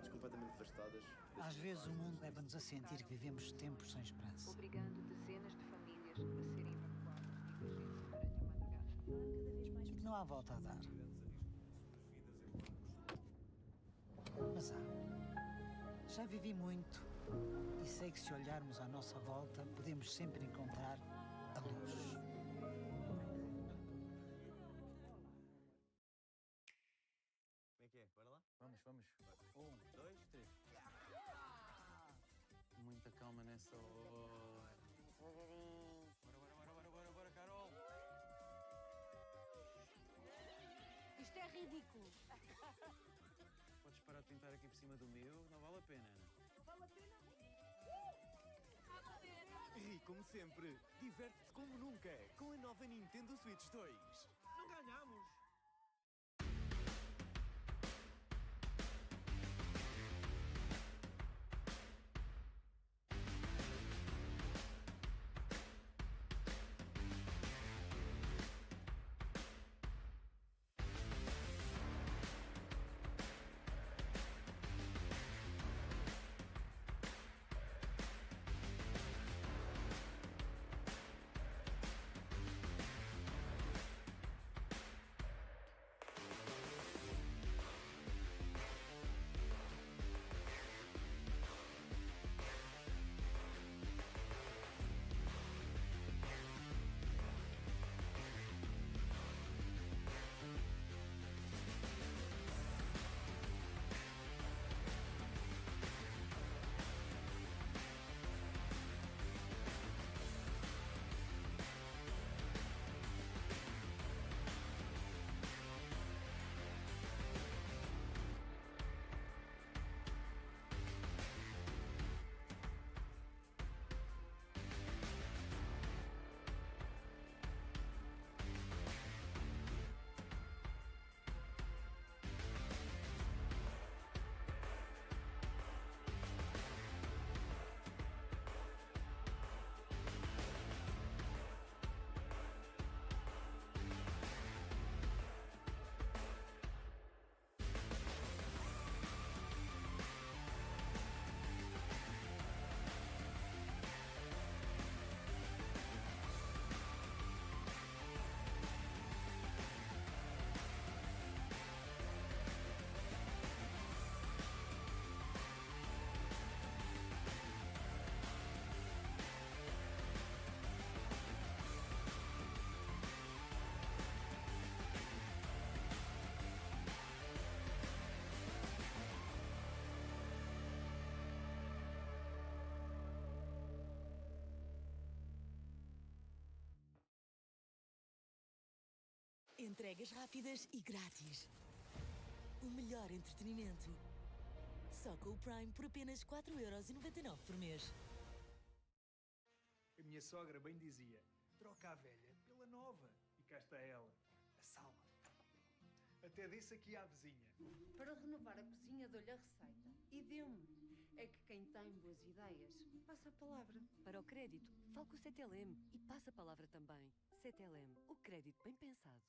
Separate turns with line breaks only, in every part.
cidades completamente devastadas.
Às vezes o mundo leva-nos a sentir que vivemos tempos sem esperança.
Obrigando dezenas de famílias a serem evacuadas de emergência durante a madrugada.
E que não há volta a dar. Mas há. Já vivi muito e sei que se olharmos à nossa volta podemos sempre encontrar a luz.
Como é que é? Bora lá?
Vamos.
1, 2, 3.
Muita calma nessa hora.
Devagarinho.
Bora, Carol.
Isto é ridículo.
Podes parar de tentar aqui por cima do meu, não vale a pena, Ana.
Vale a pena?
Ri como sempre, diverte-te como nunca com a nova Nintendo Switch 2.
Não ganhamos!
Entregas rápidas e grátis. O melhor entretenimento. Só com o Prime por apenas 4,99€ por mês.
A minha sogra bem dizia, troca a velha pela nova. E cá está ela, a Salma. Até disse aqui à vizinha.
Para renovar a cozinha, dou-lhe a receita. E deu-me. É que quem tem boas ideias, passa a palavra.
Para o crédito, fale com o CTLM e passa a palavra também. CTLM, o crédito bem pensado.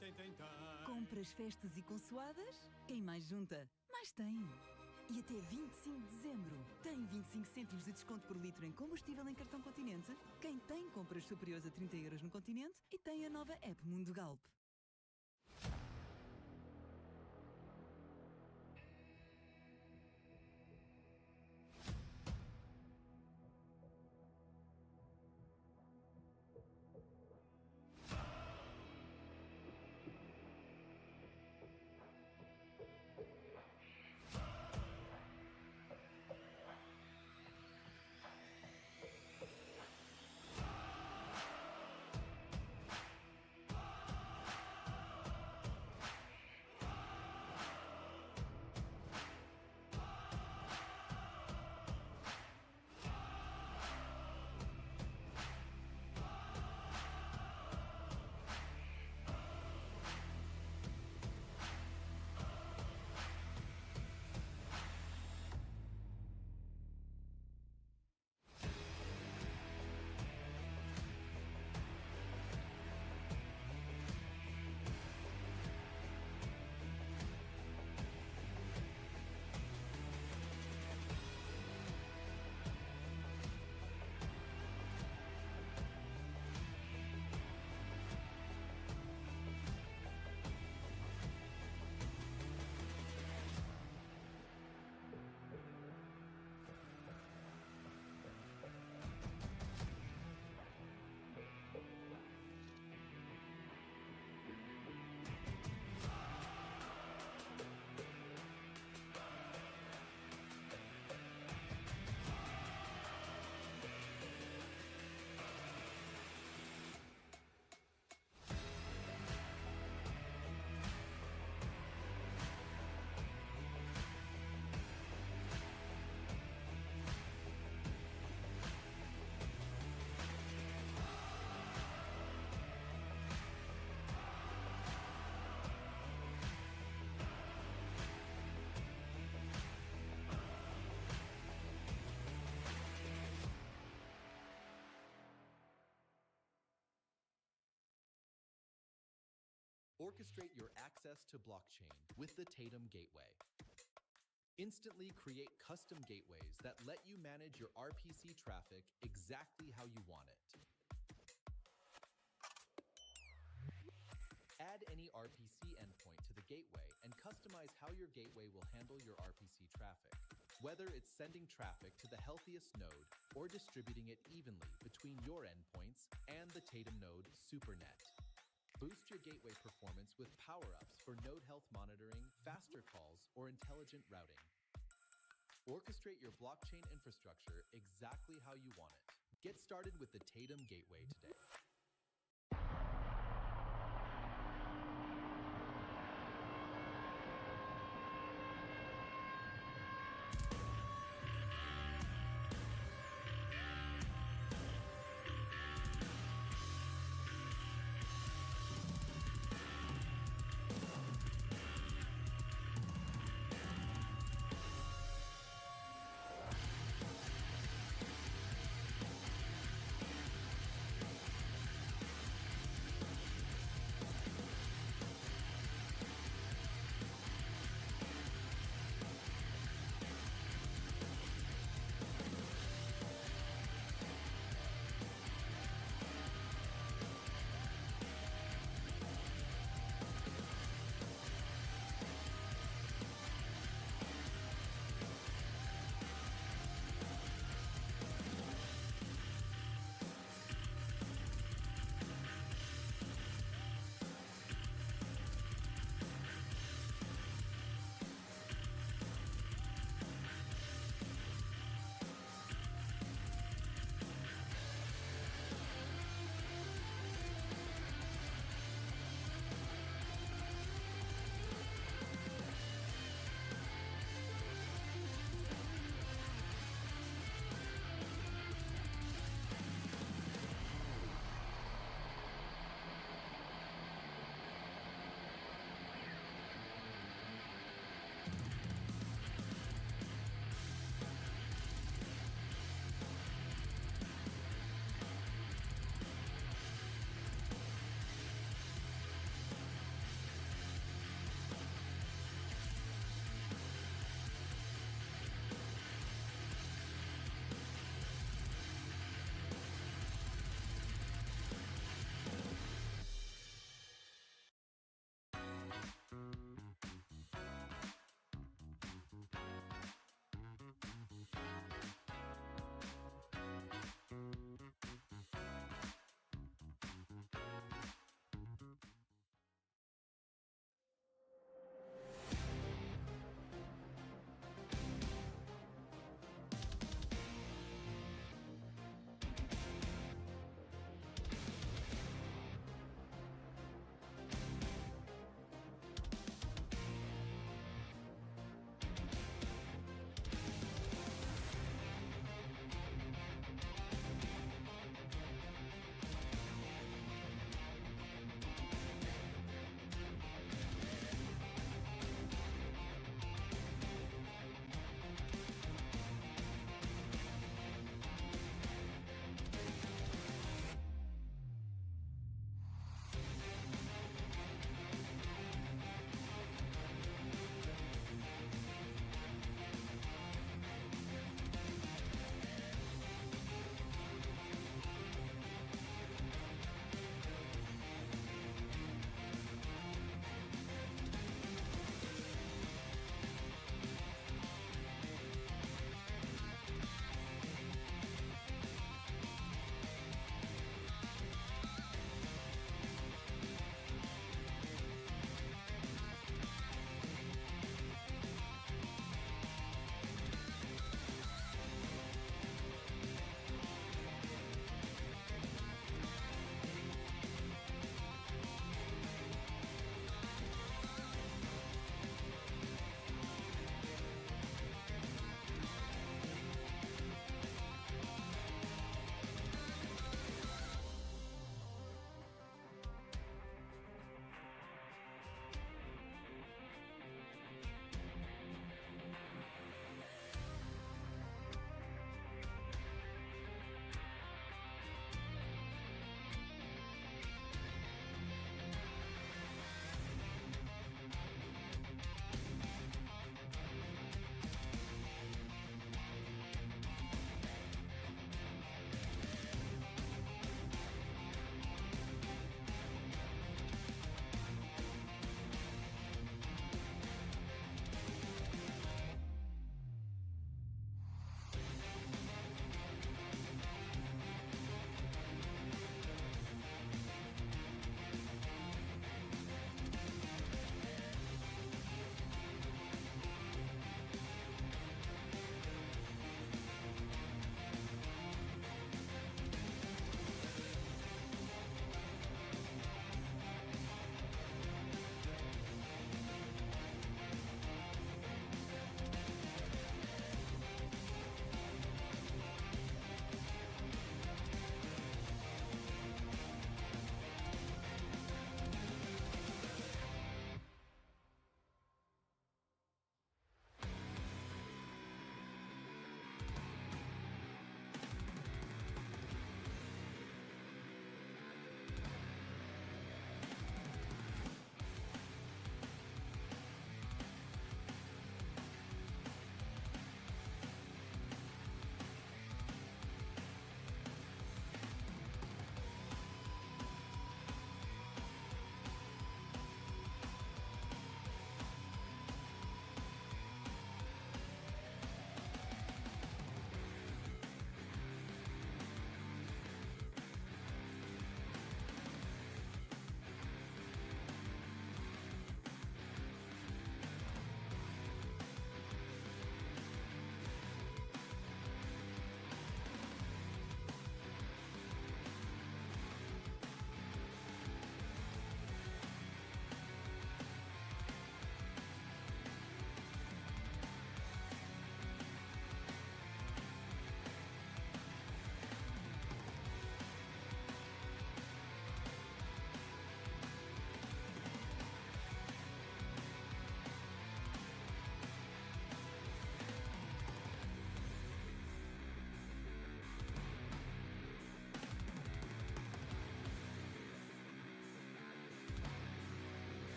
Tem.
Compras, festas e consoadas? Quem mais junta, mais tem. E até 25 de dezembro, tem 25 cêntimos de desconto por litro em combustível em cartão Continente. Quem tem compras superiores a 30 euros no Continente e tem a nova app Mundo Galp.
Orchestrate your access to blockchain with the Tatum Gateway. Instantly create custom gateways that let you manage your RPC traffic exactly how you want it. Add any RPC endpoint to the gateway and customize how your gateway will handle your RPC traffic, whether it's sending traffic to the healthiest node or distributing it evenly between your endpoints and the Tatum node SuperNet. Boost your gateway performance with power-ups for node health monitoring, faster calls, or intelligent routing. Orchestrate your blockchain infrastructure exactly how you want it. Get started with the Tatum Gateway today.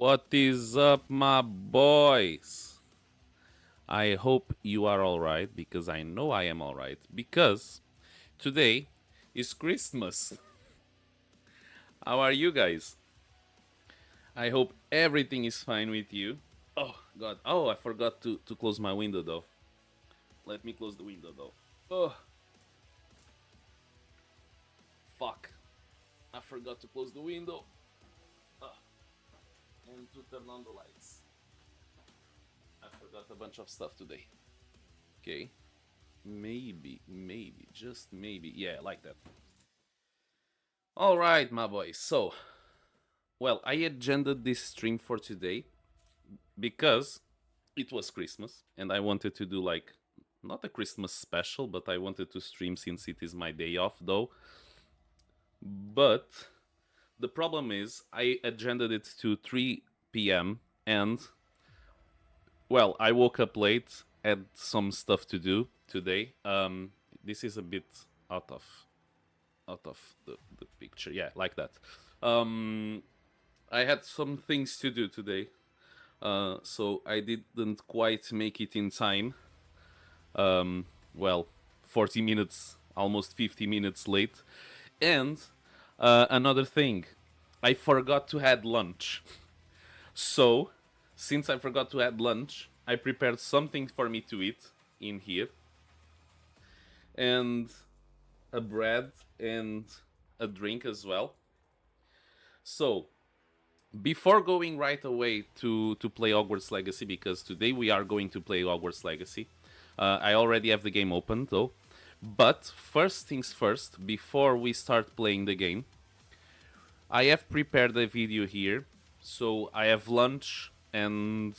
What is up, my boys? I hope you are alright, because I know I am alright, because today is Christmas. How are you guys? I hope everything is fine with you. Oh, God. Oh, I forgot to close my window, though. Let me close the window, though. Oh. Fuck. I forgot to close the window. And to turn on the lights. I forgot a bunch of stuff today. Okay. Maybe, just maybe. Yeah, like that. Alright, my boys. So, well, I agended this stream for today because it was Christmas and I wanted to do like, not a Christmas special, but I wanted to stream since it is my day off though. But the problem is I agended it to 3 p.m. and, well, I woke up late, had some stuff to do today. This is a bit out of the picture. Yeah, like that. I had some things to do today, so I didn't quite make it in time. Well, 40 minutes, almost 50 minutes late. And another thing, I forgot to add lunch. So, since I forgot to add lunch, I prepared something for me to eat in here. And a bread and a drink as well. So, before going right away to play Hogwarts Legacy, because today we are going to play Hogwarts Legacy, I already have the game open though. But first things first, before we start playing the game, I have prepared a video here. So I have lunch and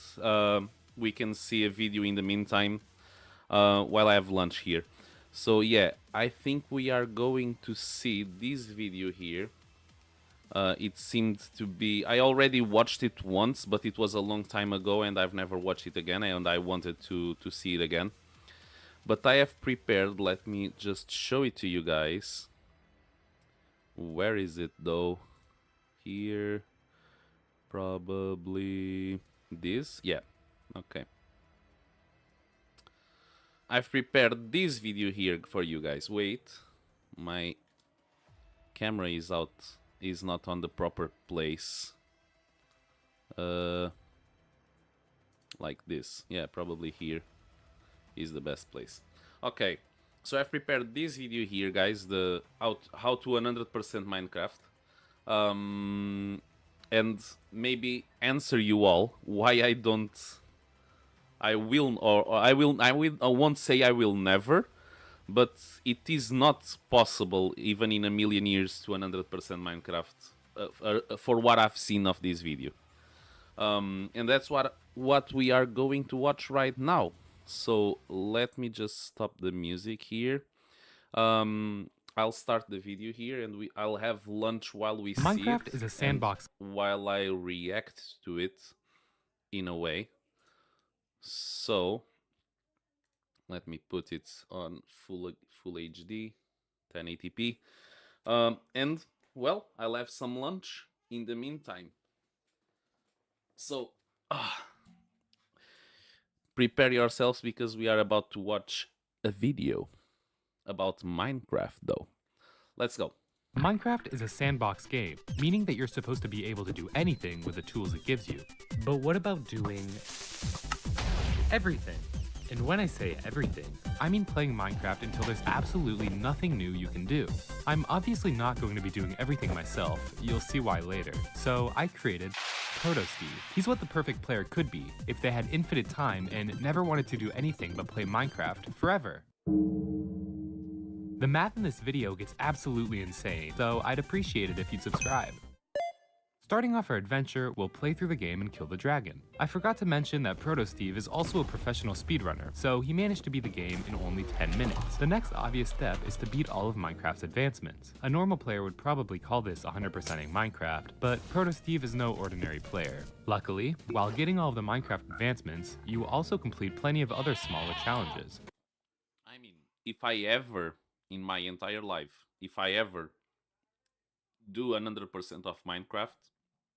we can see a video in the meantime while I have lunch here. So yeah, I think we are going to see this video here. It seemed to be... I already watched it once, but it was a long time ago and I've never watched it again, and I wanted to see it again. But I have prepared, let me just show it to you guys. Where is it though? Here. Probably this? Yeah, okay. I've prepared this video here for you guys. Wait, my camera is out, is not on the proper place. Like this. Yeah, probably here is the best place. Okay, so I've prepared this video here, guys, the how to 100% Minecraft. And maybe answer you all why I don't... I won't say I will never, but it is not possible even in a million years to 100% Minecraft for what I've seen of this video. And that's what we are going to watch right now. So let me just stop the music here. I'll start the video here and I'll have lunch while we see it.
Minecraft is a sandbox.
While I react to it in a way. So let me put it on full HD, 1080p. And well, I'll have some lunch in the meantime. So prepare yourselves because we are about to watch a video about Minecraft though. Let's go.
Minecraft is a sandbox game, meaning that you're supposed to be able to do anything with the tools it gives you. But what about doing everything? And when I say everything, I mean playing Minecraft until there's absolutely nothing new you can do. I'm obviously not going to be doing everything myself, you'll see why later. So I created ProtoSteve. He's what the perfect player could be if they had infinite time and never wanted to do anything but play Minecraft forever. The math in this video gets absolutely insane, so I'd appreciate it if you'd subscribe. Starting off our adventure, we'll play through the game and kill the dragon. I forgot to mention that ProtoSteve is also a professional speedrunner, so he managed to beat the game in only 10 minutes. The next obvious step is to beat all of Minecraft's advancements. A normal player would probably call this 100%ing Minecraft, but ProtoSteve is no ordinary player. Luckily, while getting all of the Minecraft advancements, you will also complete plenty of other smaller challenges.
I mean, if I ever, in my entire life, if I ever do 100% of Minecraft,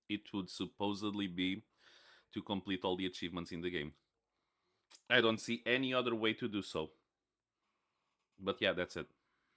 it would supposedly be to complete all the achievements in the game. I don't see any other way to do so. But yeah, that's it.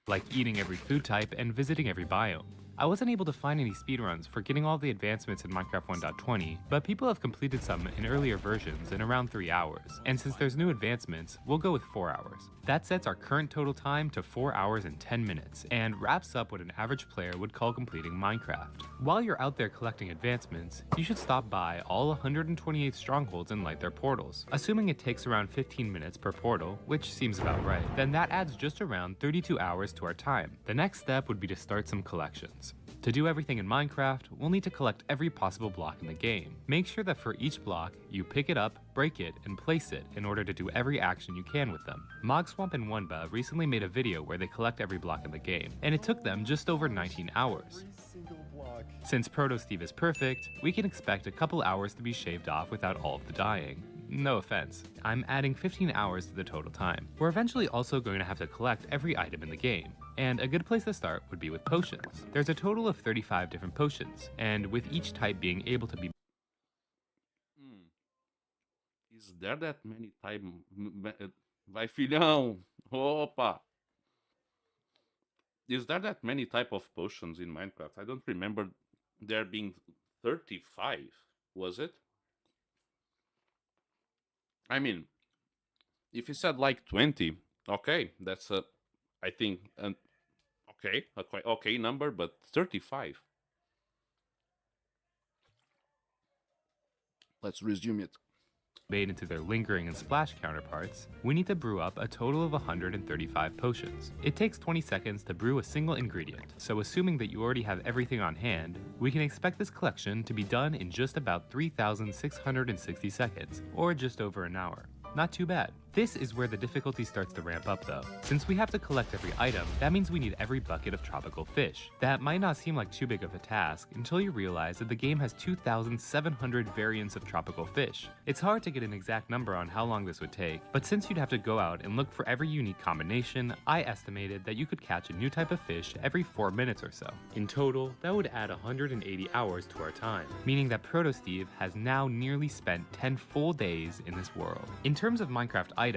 Like eating every food type and visiting every biome. I wasn't able to find any speedruns for getting all the advancements in Minecraft 1.20, but people have completed some in earlier versions in around 3 hours, and since there's new advancements, we'll go with 4 hours. That sets our current total time to 4 hours and 10 minutes, and wraps up what an average player would call completing Minecraft. While you're out there collecting advancements, you should stop by all 128 strongholds and light their portals. Assuming it takes around 15 minutes per portal, which seems about right, then that adds just around 32 hours to our time. The next step would be to start some collections. To do everything in Minecraft, we'll need to collect every possible block in the game. Make sure that for each block, you pick it up, break it, and place it in order to do every action you can with them. Mogswamp and Wunba recently made a video where they collect every block in the game, and it took them just over 19 hours. Since Proto Steve is perfect, we can expect a couple hours to be shaved off without all of the dying. No offense. I'm adding 15 hours to the total time. We're eventually also going to have to collect every item in the game, and a good place to start would be with potions. There's a total of 35 different potions, and with each type being able to be...
Is there that many types? Vai, filhão! Opa! Is there that many type of potions in Minecraft? I don't remember there being 35, was it? I mean, if you said like 20, okay, that's a, I think, a quite okay number, but 35. Let's resume it.
Made into their lingering and splash counterparts, we need to brew up a total of 135 potions. It takes 20 seconds to brew a single ingredient, so assuming that you already have everything on hand, we can expect this collection to be done in just about 3,660 seconds, or just over an hour. Not too bad. This is where the difficulty starts to ramp up though. Since we have to collect every item, that means we need every bucket of tropical fish. That might not seem like too big of a task until you realize that the game has 2,700 variants of tropical fish. It's hard to get an exact number on how long this would take, but since you'd have to go out and look for every unique combination, I estimated that you could catch a new type of fish every 4 minutes or so. In total, that would add 180 hours to our time, meaning that Proto Steve has now nearly spent 10 full days in this world. In terms of Minecraft items,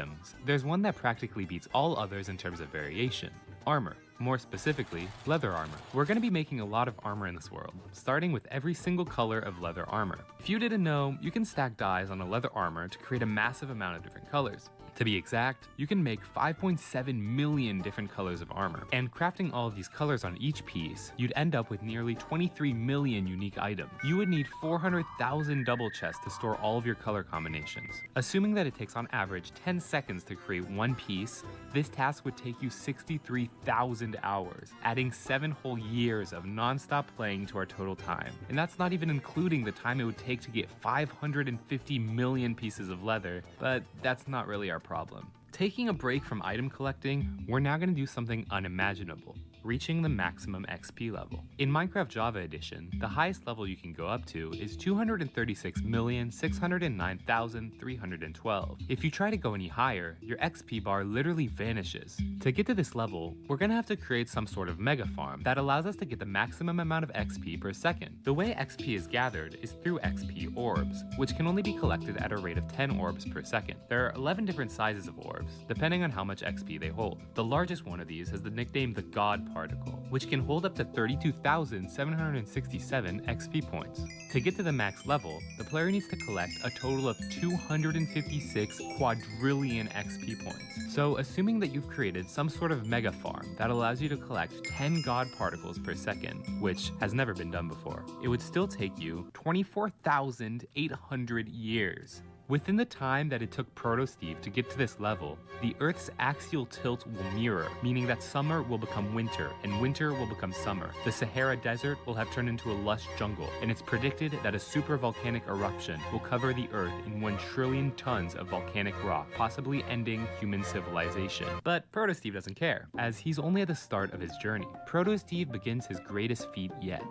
there's one that practically beats all others in terms of variation: armor. More specifically, leather armor. We're going to be making a lot of armor in this world, starting with every single color of leather armor. If you didn't know, you can stack dyes on a leather armor to create a massive amount of different colors. To be exact, you can make 5.7 million different colors of armor, and crafting all of these colors on each piece, you'd end up with nearly 23 million unique items. You would need 400,000 double chests to store all of your color combinations. Assuming that it takes on average 10 seconds to create one piece, this task would take you 63,000 hours, adding 7 whole years of non-stop playing to our total time. And that's not even including the time it would take to get 550 million pieces of leather, but that's not really our problem. Taking a break from item collecting, we're now going to do something unimaginable: reaching the maximum XP level. In Minecraft Java Edition, the highest level you can go up to is 236,609,312. If you try to go any higher, your XP bar literally vanishes. To get to this level, we're gonna have to create some sort of mega farm that allows us to get the maximum amount of XP per second. The way XP is gathered is through XP orbs, which can only be collected at a rate of 10 orbs per second. There are 11 different sizes of orbs, depending on how much XP they hold. The largest one of these has the nickname the God Particle, which can hold up to 32,767 XP points. To get to the max level, the player needs to collect a total of 256 quadrillion XP points. So assuming that you've created some sort of mega farm that allows you to collect 10 God Particles per second, which has never been done before, it would still take you 24,800 years. Within the time that it took Proto Steve to get to this level, the Earth's axial tilt will mirror, meaning that summer will become winter and winter will become summer. The Sahara Desert will have turned into a lush jungle, and it's predicted that a supervolcanic eruption will cover the Earth in 1 trillion tons of volcanic rock, possibly ending human civilization. But Proto Steve doesn't care, as he's only at the start of his journey. Proto Steve begins his greatest feat yet.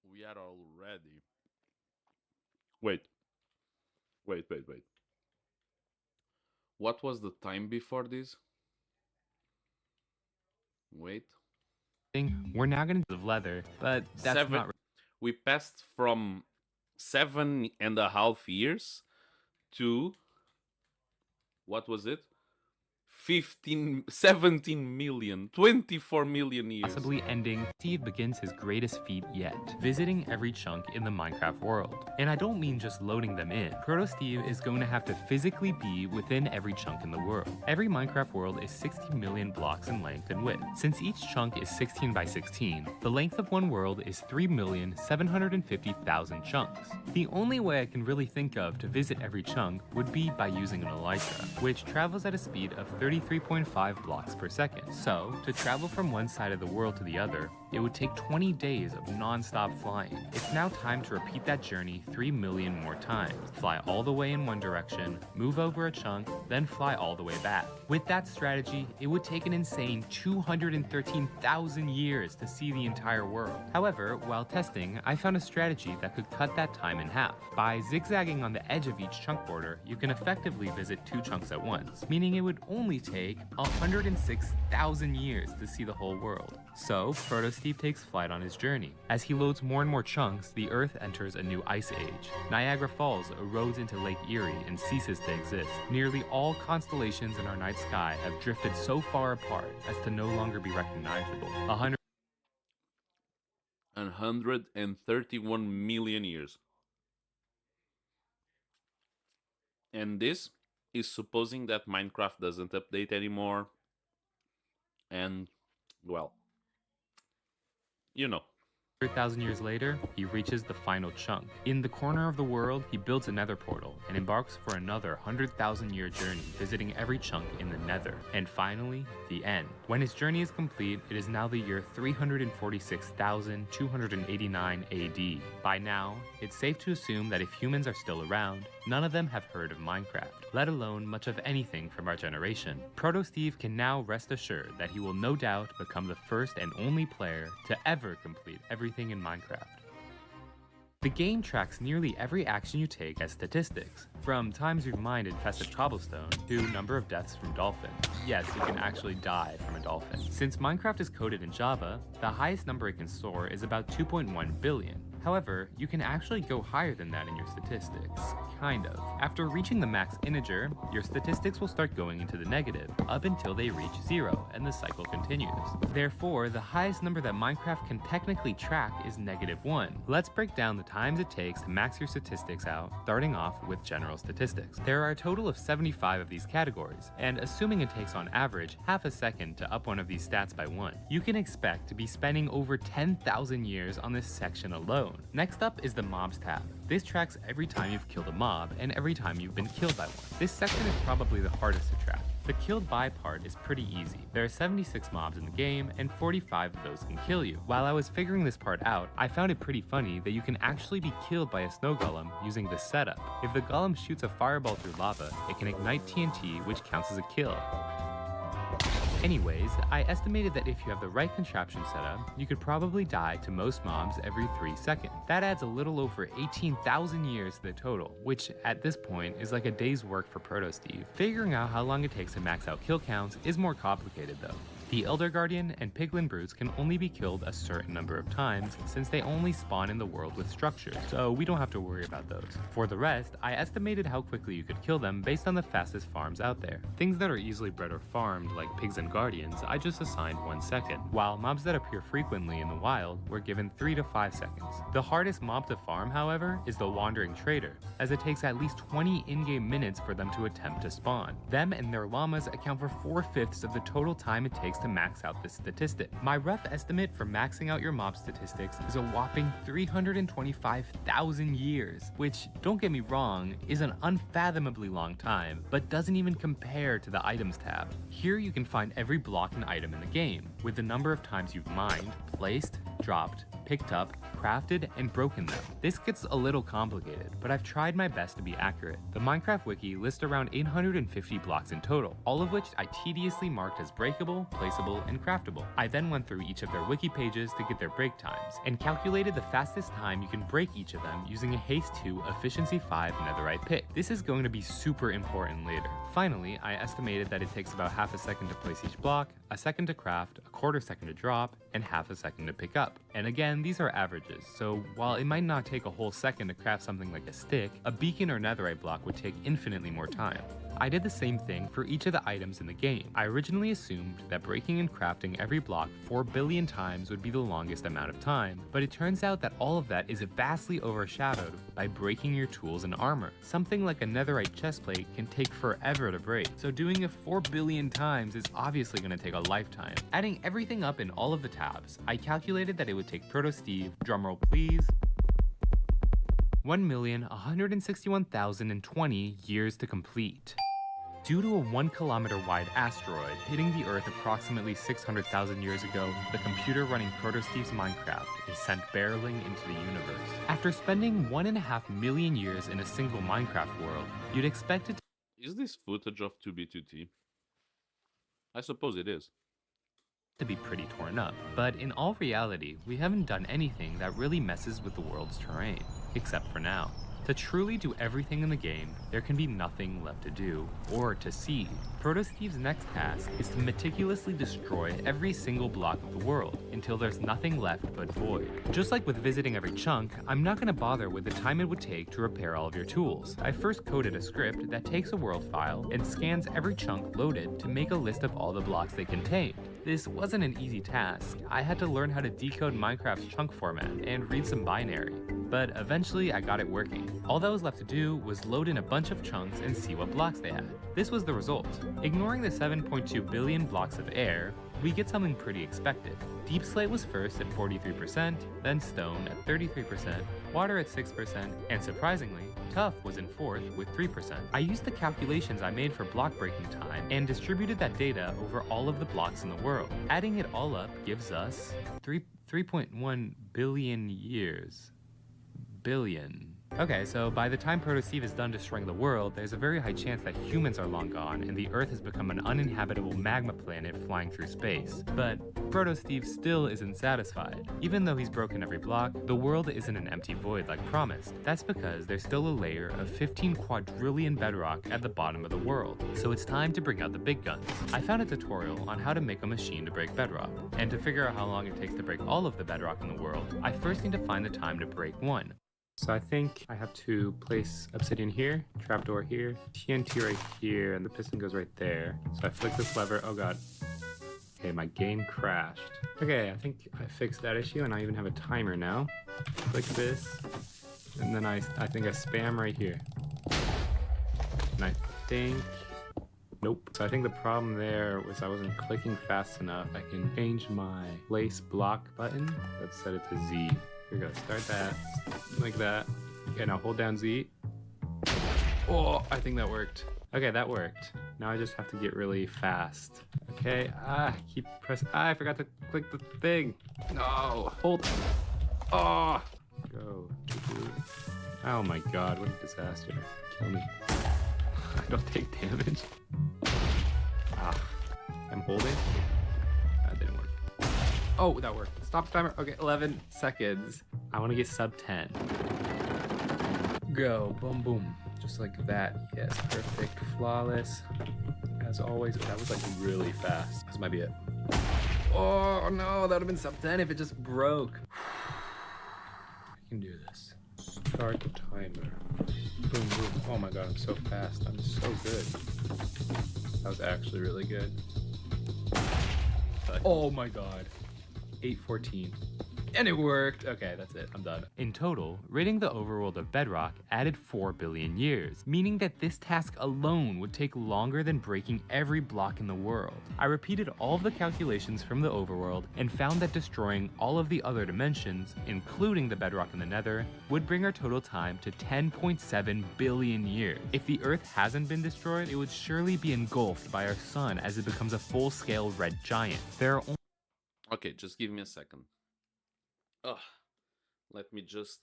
We are already... Wait. What was the time before this? Wait.
We're now going to leather, but that's not.
We passed from 7.5 years to, what was it? 17 million, 24 million years.
Possibly ending, Steve begins his greatest feat yet, visiting every chunk in the Minecraft world. And I don't mean just loading them in. Proto Steve is going to have to physically be within every chunk in the world. Every Minecraft world is 60 million blocks in length and width. Since each chunk is 16 by 16, the length of one world is 3,750,000 chunks. The only way I can really think of to visit every chunk would be by using an Elytra, which travels at a speed of 33.5 blocks per second. So, to travel from one side of the world to the other, it would take 20 days of non-stop flying. It's now time to repeat that journey 3 million more times. Fly all the way in one direction, move over a chunk, then fly all the way back. With that strategy, it would take an insane 213,000 years to see the entire world. However, while testing, I found a strategy that could cut that time in half. By zigzagging on the edge of each chunk border, you can effectively visit 2 chunks at once, meaning it would only take 106,000 years to see the whole world. So, Proto Steve takes flight on his journey. As he loads more and more chunks, the Earth enters a new ice age. Niagara Falls erodes into Lake Erie and ceases to exist. Nearly all constellations in our night sky have drifted so far apart as to no longer be recognizable.
131 million years. And this is supposing that Minecraft doesn't update anymore. And, well, you know.
100,000 years later, he reaches the final chunk. In the corner of the world, he builds a nether portal and embarks for another 100,000-year journey, visiting every chunk in the nether. And finally, the end. When his journey is complete, it is now the year 346,289 AD. By now, it's safe to assume that if humans are still around, none of them have heard of Minecraft, let alone much of anything from our generation. Proto Steve can now rest assured that he will no doubt become the first and only player to ever complete everything in Minecraft. The game tracks nearly every action you take as statistics, from times you've mined infested cobblestone to number of deaths from dolphins. Yes, you can actually die from a dolphin. Since Minecraft is coded in Java, the highest number it can store is about 2.1 billion. However, you can actually go higher than that in your statistics. Kind of. After reaching the max integer, your statistics will start going into the negative, up until they reach 0, and the cycle continues. Therefore, the highest number that Minecraft can technically track is -1. Let's break down the times it takes to max your statistics out, starting off with general statistics. There are a total of 75 of these categories, and assuming it takes on average half a second to up one of these stats by 1, you can expect to be spending over 10,000 years on this section alone. Next up is the Mobs tab. This tracks every time you've killed a mob and every time you've been killed by one. This section is probably the hardest to track. The killed by part is pretty easy. There are 76 mobs in the game, and 45 of those can kill you. While I was figuring this part out, I found it pretty funny that you can actually be killed by a snow golem using this setup. If the golem shoots a fireball through lava, it can ignite TNT, which counts as a kill. Anyways, I estimated that if you have the right contraption set up, you could probably die to most mobs every 3 seconds. That adds a little over 18,000 years to the total, which at this point is like a day's work for Proto Steve. Figuring out how long it takes to max out kill counts is more complicated though. The Elder Guardian and Piglin Brutes can only be killed a certain number of times since they only spawn in the world with structures, so we don't have to worry about those. For the rest, I estimated how quickly you could kill them based on the fastest farms out there. Things that are easily bred or farmed, like pigs and guardians, I just assigned 1 second, while mobs that appear frequently in the wild were given 3 to 5 seconds. The hardest mob to farm, however, is the Wandering Trader, as it takes at least 20 in-game minutes for them to attempt to spawn. Them and their llamas account for 4/5 of the total time it takes to max out this statistic. My rough estimate for maxing out your mob statistics is a whopping 325,000 years, which, don't get me wrong, is an unfathomably long time, but doesn't even compare to the items tab. Here you can find every block and item in the game, with the number of times you've mined, placed, dropped, picked up, crafted, and broken them. This gets a little complicated, but I've tried my best to be accurate. The Minecraft wiki lists around 850 blocks in total, all of which I tediously marked as breakable, placeable, and craftable. I then went through each of their wiki pages to get their break times, and calculated the fastest time you can break each of them using a Haste 2 Efficiency 5 netherite pick. This is going to be super important later. Finally, I estimated that it takes about half a second to place each block, a second to craft, a quarter second to drop, and half a second to pick up. And again, these are averages, so while it might not take a whole second to craft something like a stick, a beacon or netherite block would take infinitely more time. I did the same thing for each of the items in the game. I originally assumed that breaking and crafting every block 4 billion times would be the longest amount of time, but it turns out that all of that is vastly overshadowed by breaking your tools and armor. Something like a netherite chestplate can take forever to break, so doing it 4 billion times is obviously going to take a lifetime. Adding everything up in all of the tabs, I calculated that it would take Proto Steve, drumroll please, 1,161,020 years to complete. Due to a 1 kilometer wide asteroid hitting the Earth approximately 600,000 years ago, the computer running Proto Steve's Minecraft is sent barreling into the universe. After spending 1.5 million years in a single Minecraft world, you'd expect it
Is this footage of 2B2T? I suppose it is.
To be pretty torn up, but in all reality, we haven't done anything that really messes with the world's terrain, except for now. To truly do everything in the game, there can be nothing left to do, or to see. Proto Steve's next task is to meticulously destroy every single block of the world, until there's nothing left but void. Just like with visiting every chunk, I'm not going to bother with the time it would take to repair all of your tools. I first coded a script that takes a world file and scans every chunk loaded to make a list of all the blocks they contain. This wasn't an easy task. I had to learn how to decode Minecraft's chunk format and read some binary. But eventually I got it working. All that was left to do was load in a bunch of chunks and see what blocks they had. This was the result. Ignoring the 7.2 billion blocks of air, we get something pretty expected. Deep slate was first at 43%, then stone at 33%, water at 6%, and surprisingly, tuff was in fourth with 3%. I used the calculations I made for block breaking time and distributed that data over all of the blocks in the world. Adding it all up gives us 3.1 billion years. Billion. Okay, so by the time Proto Steve is done destroying the world, there's a very high chance that humans are long gone and the Earth has become an uninhabitable magma planet flying through space. But Proto Steve still isn't satisfied. Even though he's broken every block, the world isn't an empty void like promised. That's because there's still a layer of 15 quadrillion bedrock at the bottom of the world. So it's time to bring out the big guns. I found a tutorial on how to make a machine to break bedrock. And to figure out how long it takes to break all of the bedrock in the world, I first need to find the time to break one. So I think I have to place obsidian here, trapdoor here, TNT right here, and the piston goes right there. So I flick this lever, oh god. Okay, my game crashed. Okay, I think I fixed that issue and I even have a timer now. Click this, and then I think I spam right here. And I think, nope. So I think the problem there was I wasn't clicking fast enough. I can change my place block button. Let's set it to Z. Here we go, start that, like that. Okay, now hold down Z. Oh, I think that worked. Okay, that worked. Now I just have to get really fast. Okay, keep pressing, I forgot to click the thing. No, hold. Oh, go. Oh my god, what a disaster. Kill me. I don't take damage. I'm holding. That didn't work. Oh, that worked. Stop the timer. Okay, 11 seconds. I want to get sub 10. Go. Boom, boom. Just like that. Yes, perfect. Flawless. As always. That was like really fast. This might be it. Oh, no. That would have been sub 10 if it just broke. I can do this. Start the timer. Boom, boom. Oh my god, I'm so fast. I'm so good. That was actually really good. Oh my god. 8:14. And it worked! Okay, that's it. I'm done. In total, ridding the overworld of Bedrock added 4 billion years, meaning that this task alone would take longer than breaking every block in the world. I repeated all of the calculations from the overworld and found that destroying all of the other dimensions, including the Bedrock in the Nether, would bring our total time to 10.7 billion years. If the Earth hasn't been destroyed, it would surely be engulfed by our sun as it becomes a full-scale red giant. There are
Okay, just give me a second. Let me just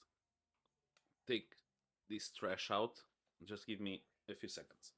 take this trash out. Just give me a few seconds.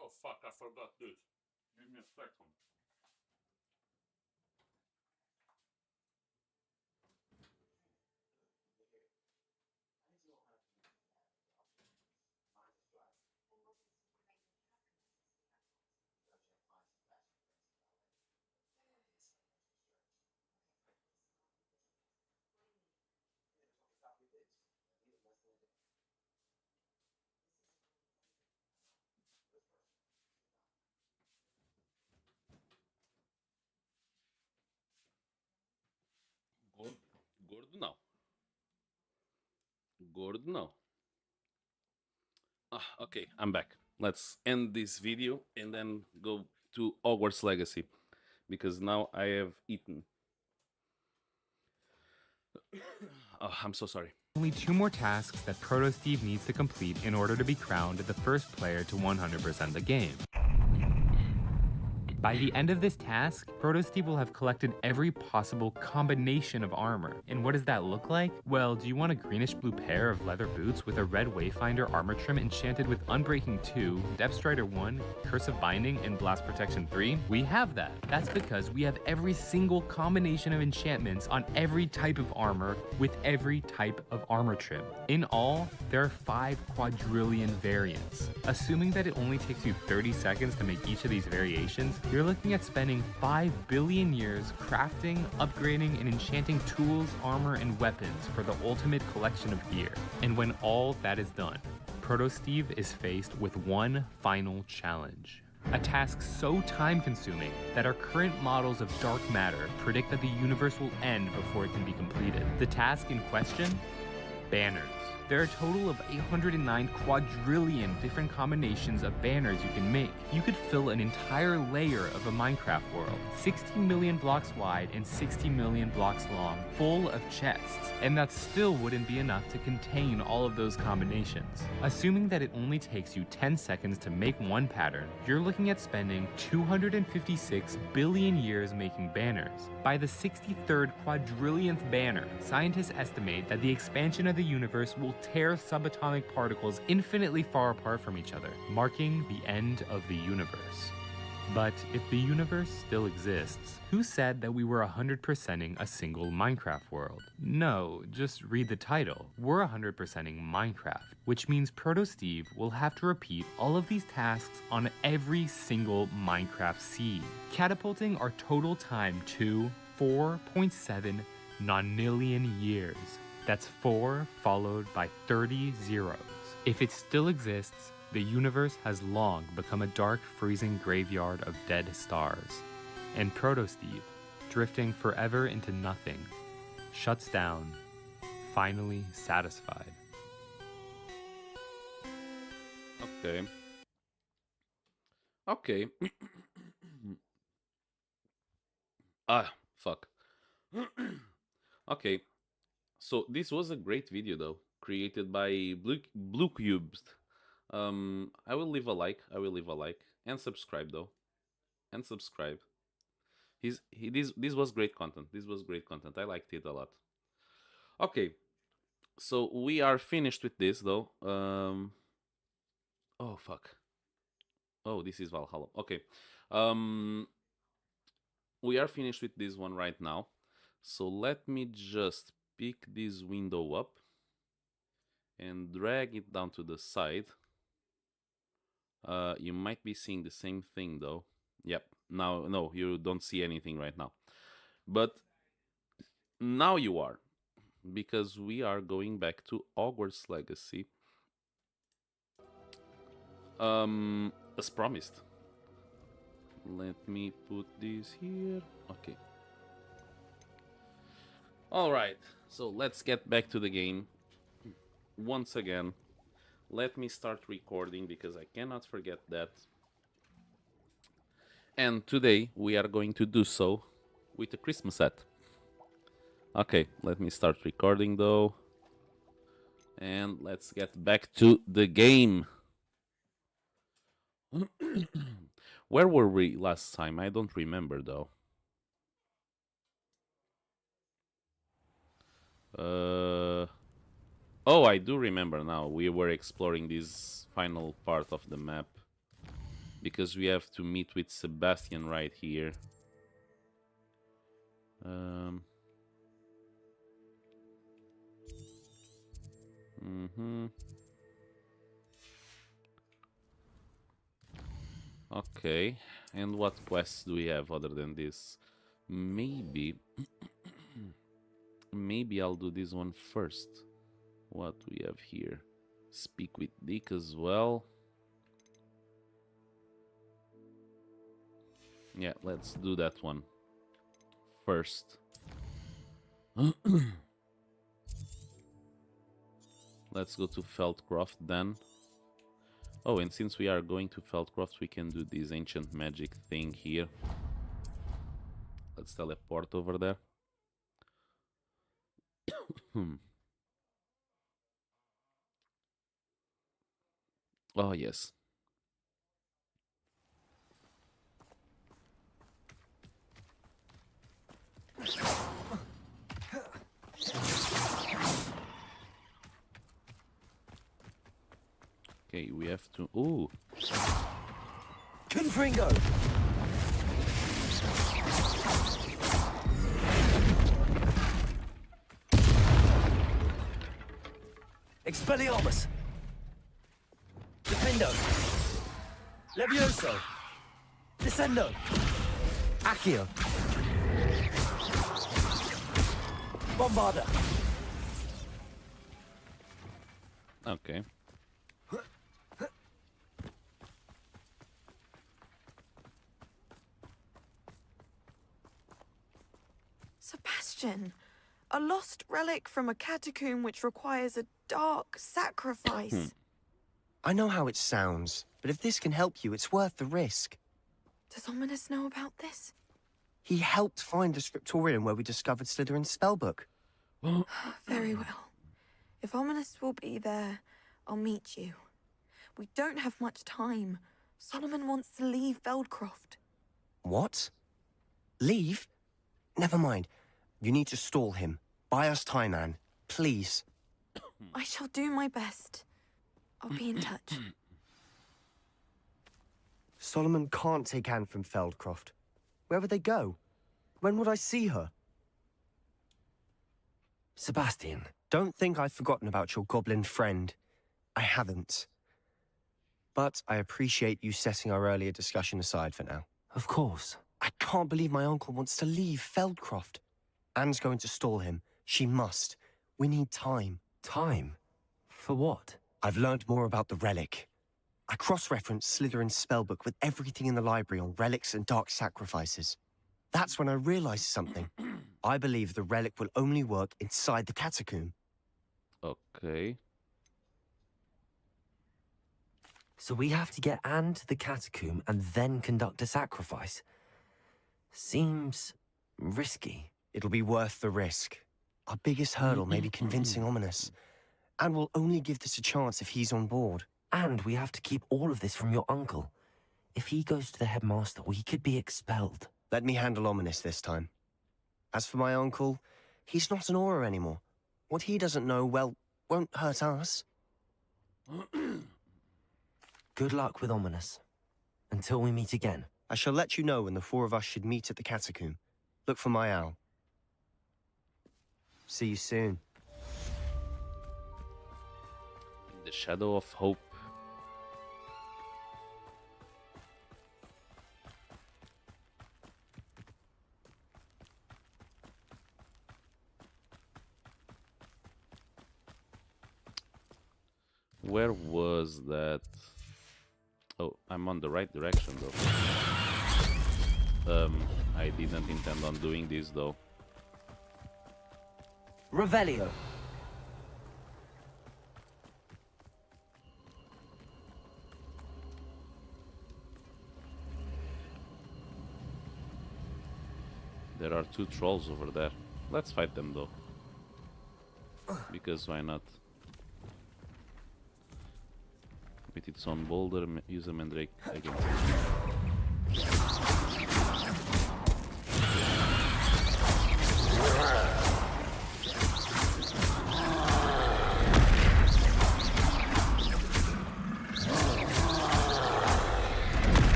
Oh fuck, I forgot this. Give me a second. Gordo não. Gordo não. Okay, I'm back. Let's end this video and then go to Hogwarts Legacy, because now I have eaten. Oh, I'm so sorry.
Only 2 more tasks that Proto Steve needs to complete in order to be crowned the first player to 100% the game. By the end of this task, Proto Steve will have collected every possible combination of armor. And what does that look like? Well, do you want a greenish-blue pair of leather boots with a red Wayfinder armor trim enchanted with Unbreaking 2, Depth Strider 1, Curse of Binding, and Blast Protection 3? We have that. That's because we have every single combination of enchantments on every type of armor with every type of armor trim. In all, there are 5 quadrillion variants. Assuming that it only takes you 30 seconds to make each of these variations, you're looking at spending 5 billion years crafting, upgrading, and enchanting tools, armor, and weapons for the ultimate collection of gear. And when all that is done, Proto Steve is faced with one final challenge. A task so time-consuming that our current models of dark matter predict that the universe will end before it can be completed. The task in question? Banners. There are a total of 809 quadrillion different combinations of banners you can make. You could fill an entire layer of a Minecraft world, 60 million blocks wide and 60 million blocks long, full of chests, and that still wouldn't be enough to contain all of those combinations. Assuming that it only takes you 10 seconds to make one pattern, you're looking at spending 256 billion years making banners. By the 63rd quadrillionth banner, scientists estimate that the expansion of the universe will tear subatomic particles infinitely far apart from each other, marking the end of the universe. But if the universe still exists, who said that we were 100%ing a single Minecraft world? No, just read the title. We're 100%ing Minecraft, which means Proto Steve will have to repeat all of these tasks on every single Minecraft seed, catapulting our total time to 4.7 nonillion years. That's 4 followed by 30 zeros. If it still exists, the universe has long become a dark, freezing graveyard of dead stars. And Proto Steve, drifting forever into nothing, shuts down, finally satisfied.
Okay. Okay. Fuck. Okay. So this was a great video though, created by Blue Cubes. I will leave a like. And subscribe though. And subscribe. This was great content. I liked it a lot. Okay, so we are finished with this though. Oh fuck. Oh, this is Valhalla. Okay. We are finished with this one right now. So let me just pick this window up and drag it down to the side. You might be seeing the same thing though. Yep. Now, no, you don't see anything right now. But now you are, because we are going back to Hogwarts Legacy. As promised. Let me put this here. Okay. Alright, so let's get back to the game. Once again, let me start recording because I cannot forget that. And today we are going to do so with a Christmas set. Okay, let me start recording though. And let's get back to the game. Where were we last time? I don't remember though. Oh, I do remember now. We were exploring this final part of the map. Because we have to meet with Sebastian right here. Okay, and what quests do we have other than this? Maybe... Maybe I'll do this one first. What we have here? Speak with Dick as well. Yeah, let's do that one first. Let's go to Feldcroft then. Oh, and since we are going to Feldcroft, we can do this ancient magic thing here. Let's teleport over there. Oh, yes. Okay, we have to... Ooh!
Confringo! Expelliarmus! Defendo! Levioso! Descendo! Accio! Bombarda!
Okay.
Sebastian, a lost relic from a catacomb which requires a dark sacrifice.
I know how it sounds, but if this can help you, it's worth the risk.
Does Ominous know about this?
He helped find the scriptorium where we discovered Slytherin's spellbook.
Very well. If Ominous will be there, I'll meet you. We don't have much time. Solomon wants to leave Feldcroft.
What? Leave? Never mind. You need to stall him. Buy us time, Anne. Please.
I shall do my best. I'll be in touch.
Solomon can't take Anne from Feldcroft. Where would they go? When would I see her? Sebastian, don't think I've forgotten about your goblin friend. I haven't. But I appreciate you setting our earlier discussion aside for now. Of course. I can't believe my uncle wants to leave Feldcroft. Anne's going to stall him. She must. We need time. Time? For what? I've learned more about the relic. I cross-referenced Slytherin's spellbook with everything in the library on relics and dark sacrifices. That's when I realized something. I believe the relic will only work inside the catacomb.
Okay.
So we have to get Anne to the catacomb and then conduct a sacrifice. Seems risky.
It'll be worth the risk. Our biggest hurdle may be convincing Ominous. And we'll only give this a chance if he's on board.
And we have to keep all of this from your uncle. If he goes to the headmaster, we could be expelled.
Let me handle Ominous this time. As for my uncle, he's not an Auror anymore. What he doesn't know, well, won't hurt us.
Good luck with Ominous. Until we meet again.
I shall let you know when the four of us should meet at the catacomb. Look for my owl. See you soon.
In the shadow of hope. Where was that? Oh, I'm on the right direction though. I didn't intend on doing this though.
Revelio.
There are 2 trolls over there. Let's fight them though. Because why not? With its own boulder, use a mandrake against it.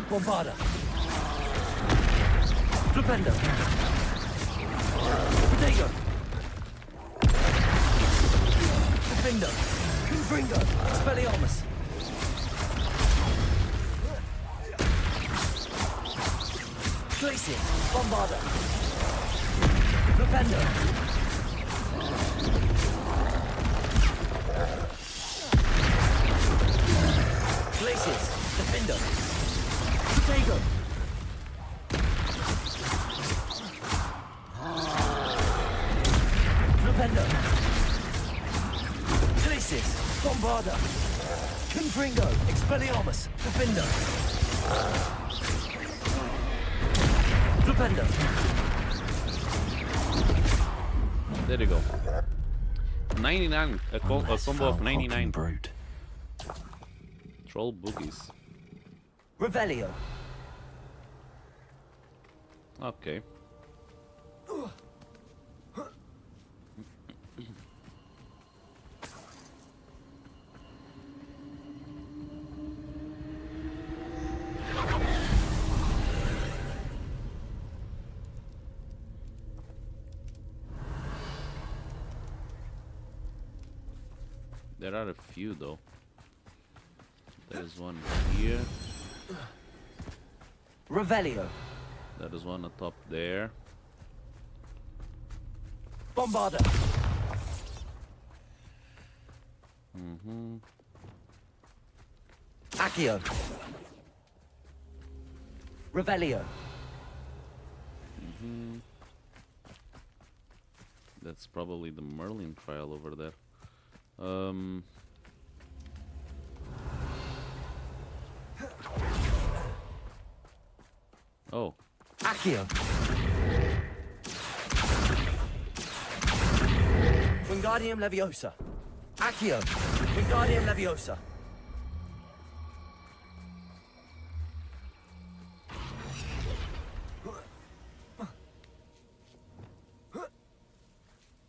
Bombarda. Flipendo. Potato. Defendo. Confringo. Expelliarmus. Glacier. Bombarda. Flipendo. Glaciers. Defendo. Potato. Flipendo. Glacis. Bombarda. Confringo. Expelliarmus. Defendo. Flipendo.
There you go. 99. A combo of 99.
Brute.
Troll boogies.
Revelio.
Okay. There are a few though. There's one here.
Revelio.
There is one atop there.
Bombarda. Accio. Revelio.
That's probably the Merlin trial over there. Oh.
Accio. Wingardium Leviosa. Accio. Wingardium Leviosa.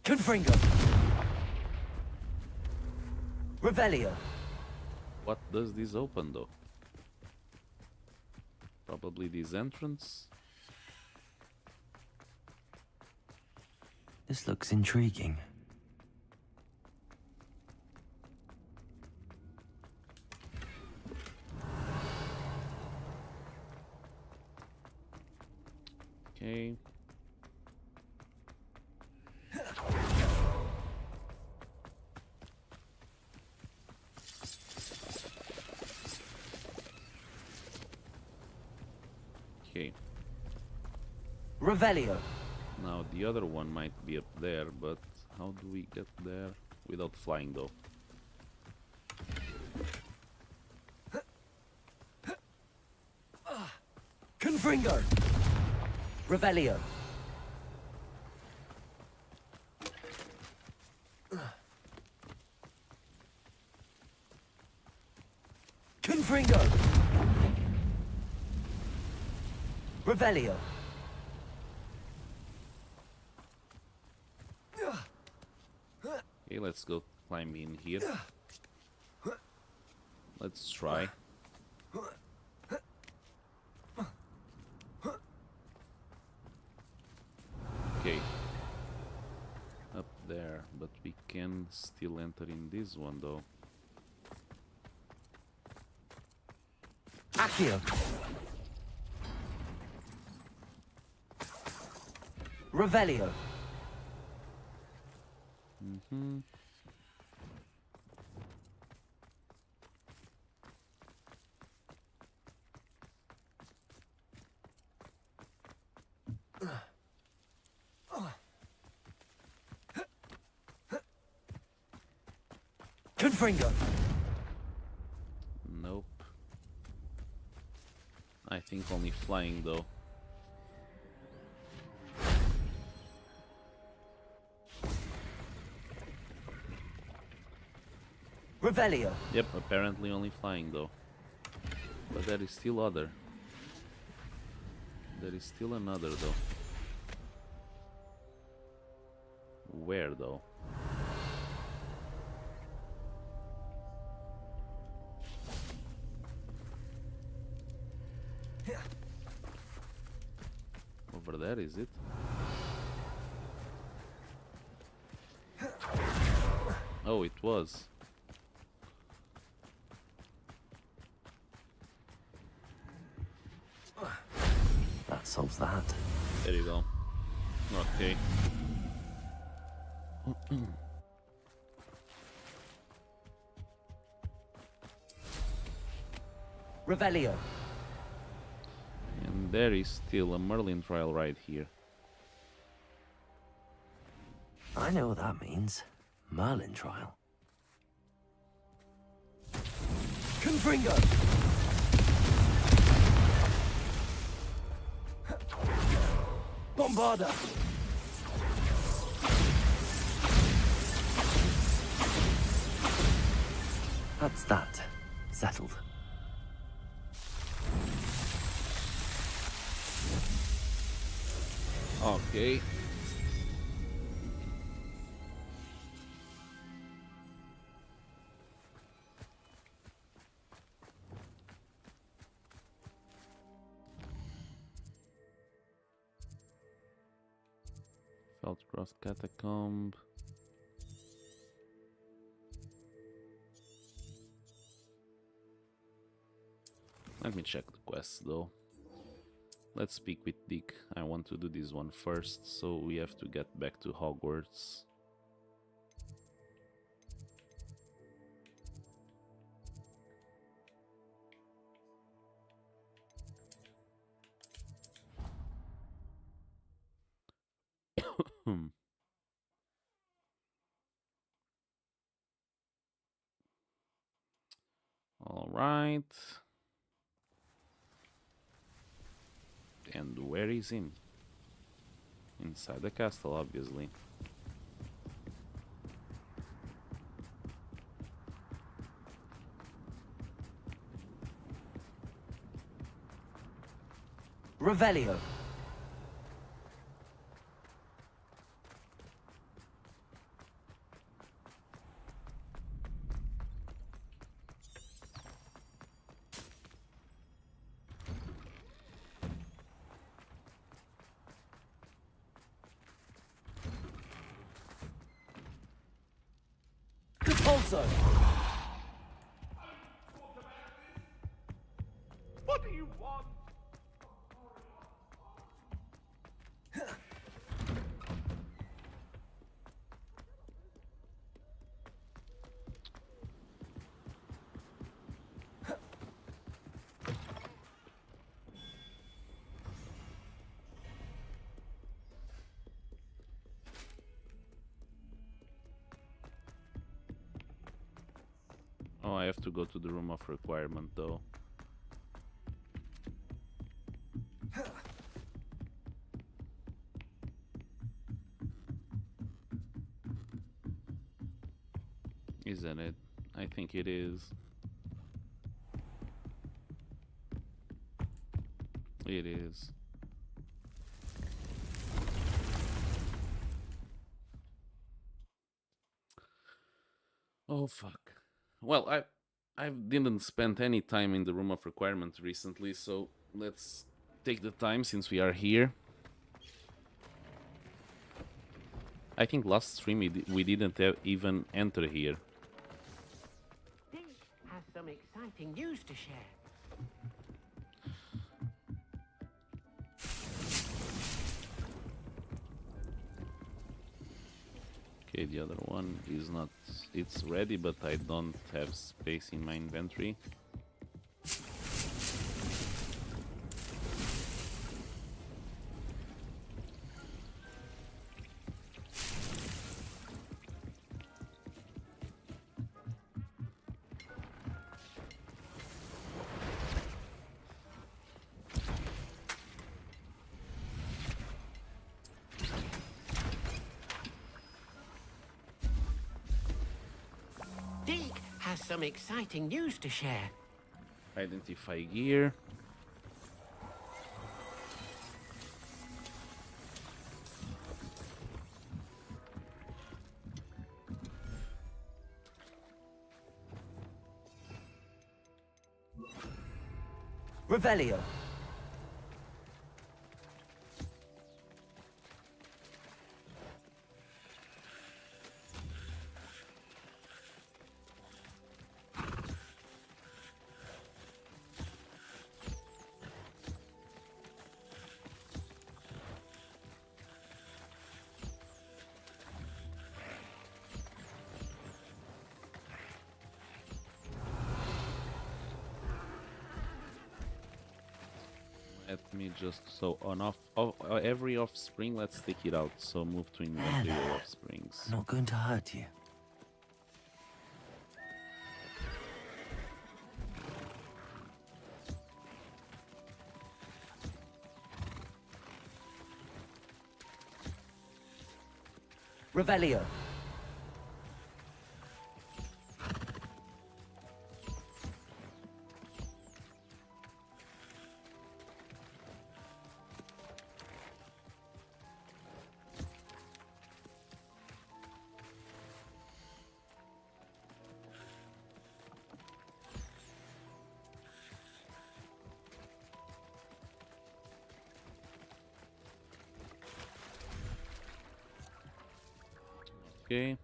Confringo. Revelio.
What does this open though? Probably this entrance.
This looks intriguing.
Okay. Okay.
Revelio.
Now the other one might be up there, but how do we get there without flying though?
Confringo. Revelio. Confringo. Revelio.
Okay, let's go climb in here. Let's try. Okay. Up there, but we can still enter in this one though.
Accio. Revelio.
Mm-hmm.
Confringo.
Nope. I think only flying though.
Revelio.
Yep, apparently only flying though. But there is still other. There is still another though. Where though? Over there, is it? Oh, it was.
That solves that.
There you go. Okay.
Revelio.
And there is still a Merlin trial right here.
I know what that means. Merlin trial. Confringo. Bombarda. That's that. Settled.
Okay. Feldcroft Catacomb. Let me check the quests though. Let's speak with Dick. I want to do this one first, so we have to get back to Hogwarts. All right. And where is him? Inside the castle, obviously.
Revelio. Compulso.
What do you want?
Oh, I have to go to the room of requirement though. Isn't it? I think it is. It is. Oh fuck. Well, I didn't spend any time in the room of requirement recently, so let's take the time since we are here. I think last stream we didn't even enter here.
Dick has some exciting news to share.
Okay, the other one is not... It's ready, but I don't have space in my inventory.
Dick has some exciting news to share.
Identify gear.
Revelio.
Let me just every offspring. Let's take it out. So move to inventory
Hello.
offsprings.
I'm not going to hurt you. Revelio.
Okay.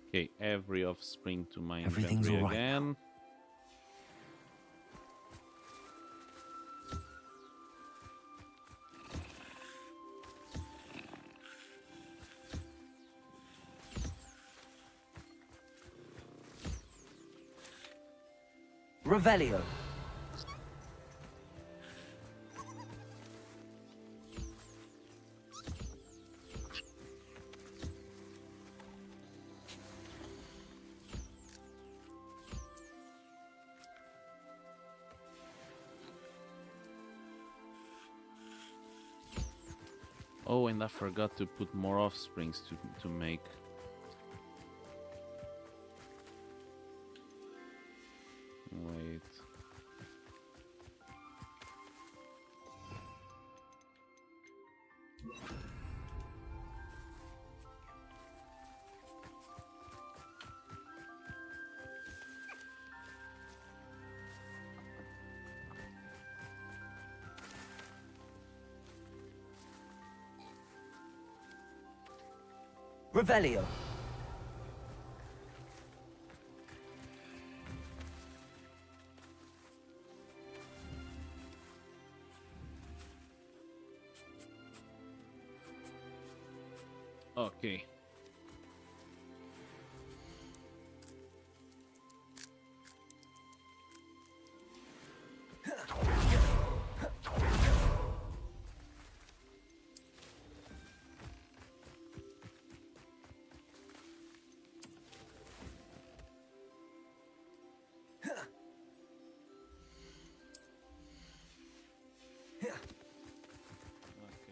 Okay, every offspring to my
Everything's
inventory
all right
again.
Revelio.
Oh, and I forgot to put more offsprings to make. Wait.
Revelio.
Okay.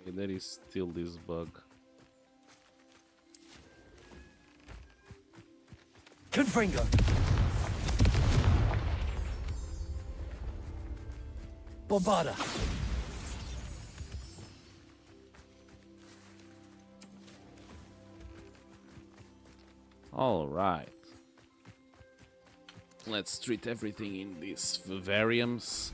Okay, there is still this bug.
Confringo! Bombarda!
All right. Let's treat everything in these vivariums.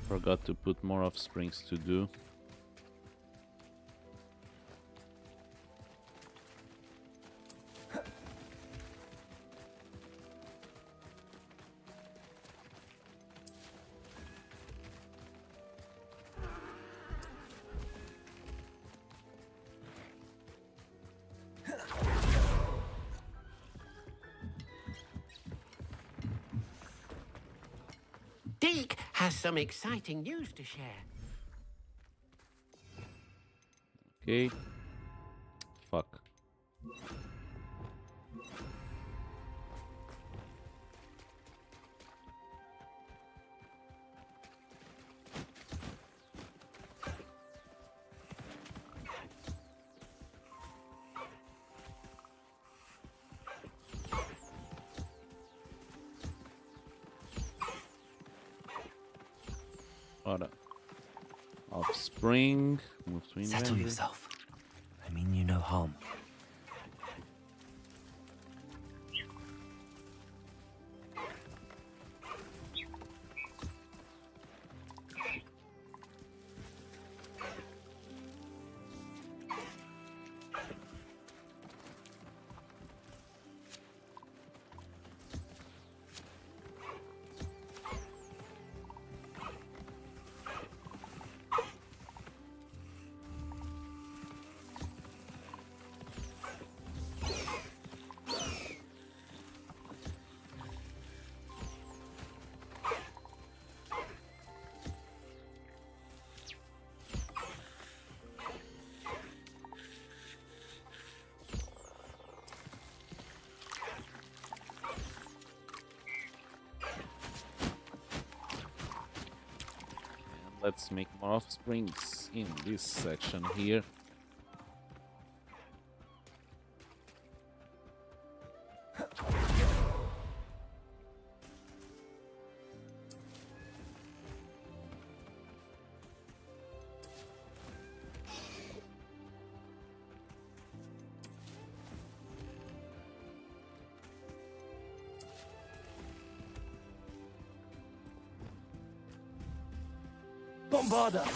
Forgot to put more offsprings to do.
Deke has some exciting news to share.
Okay. Fuck. Ora. Offspring. Move to
Settle
inventory.
yourself. I mean you no harm.
Let's make more offsprings in this section here.
Bombarda!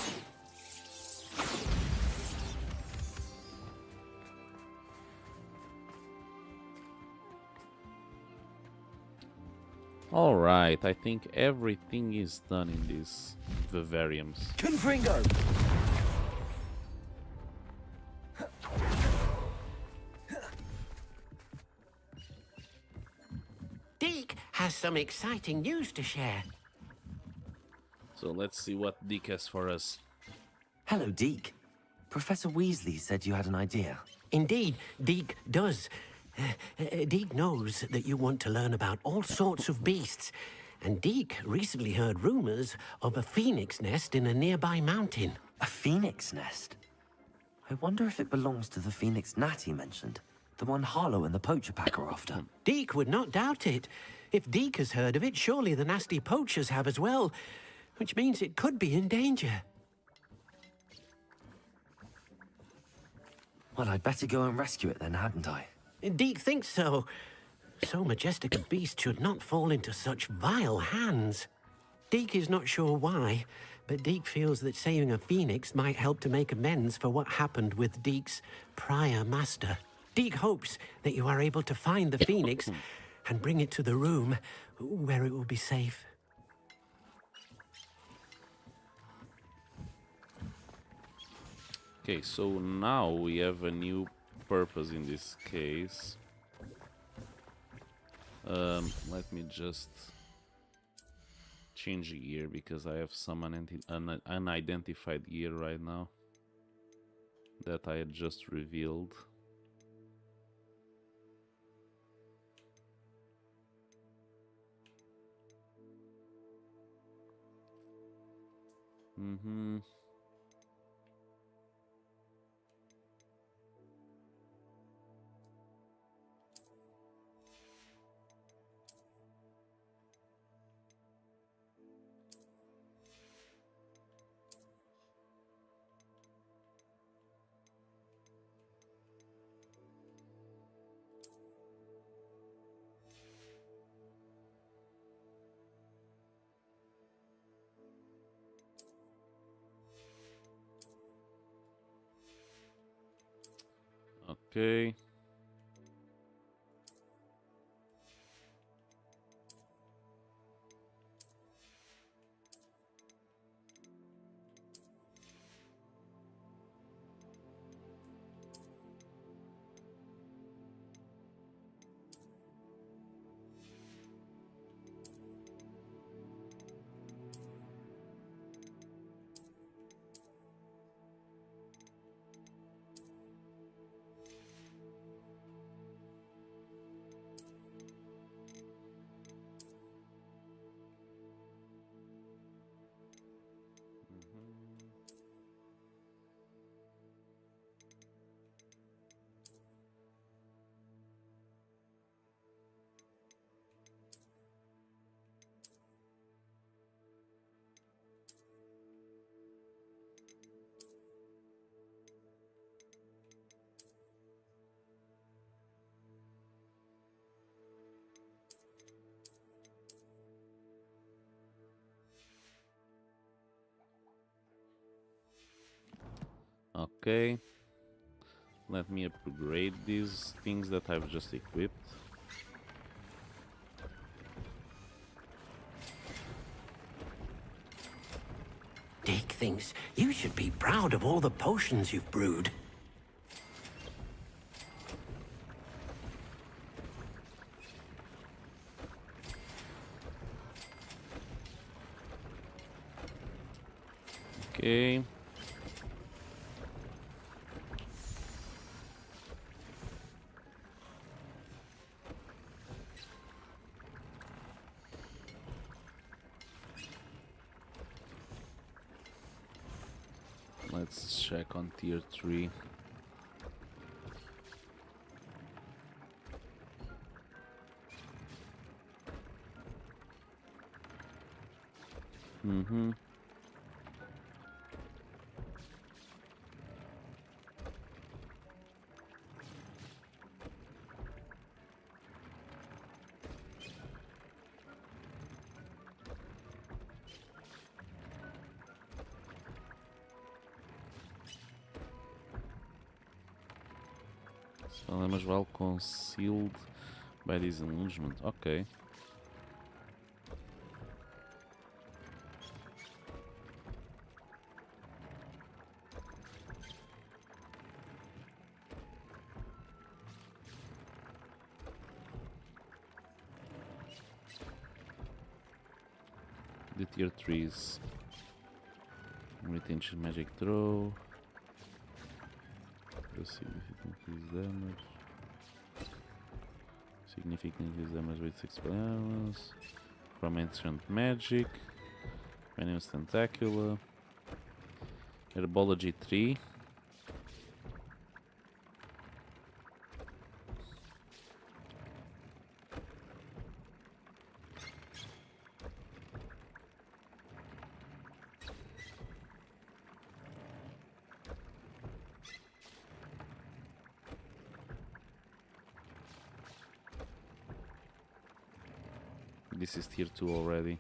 All right, I think everything is done in these vivariums.
Confringo!
Deke has some exciting news to share.
So let's see what Dick has for us.
Hello, Deke. Professor Weasley said you had an idea.
Indeed, Deke does. Deke knows that you want to learn about all sorts of beasts, and Deke recently heard rumors of a phoenix nest in a nearby mountain.
A phoenix nest? I wonder if it belongs to the phoenix gnat he mentioned. The one Harlow and the poacher pack are after.
Deke would not doubt it. If Deke has heard of it, surely the nasty poachers have as well, which means it could be in danger.
Well, I'd better go and rescue it then, hadn't I?
Deke thinks so. So majestic a beast should not fall into such vile hands. Deke is not sure why, but Deke feels that saving a phoenix might help to make amends for what happened with Deke's prior master. Deke hopes that you are able to find the phoenix and bring it to the room where it will be safe.
Okay, so now we have a new purpose in this case. Let me just change gear because I have some unidentified gear right now that I had just revealed. Mm-hmm. Okay. Okay. Let me upgrade these things that I've just equipped.
Deke thinks you should be proud of all the potions you've brewed.
Okay. Let's check on tier 3. Mm-hmm. Spell damage while concealed by disillusionment. Okay. The tier 3s. Retention magic throw. Significant increase damage. Significant increase damage with 6 balance. From ancient magic. Venomous tentacula. Herbology 3. This is tier 2 already.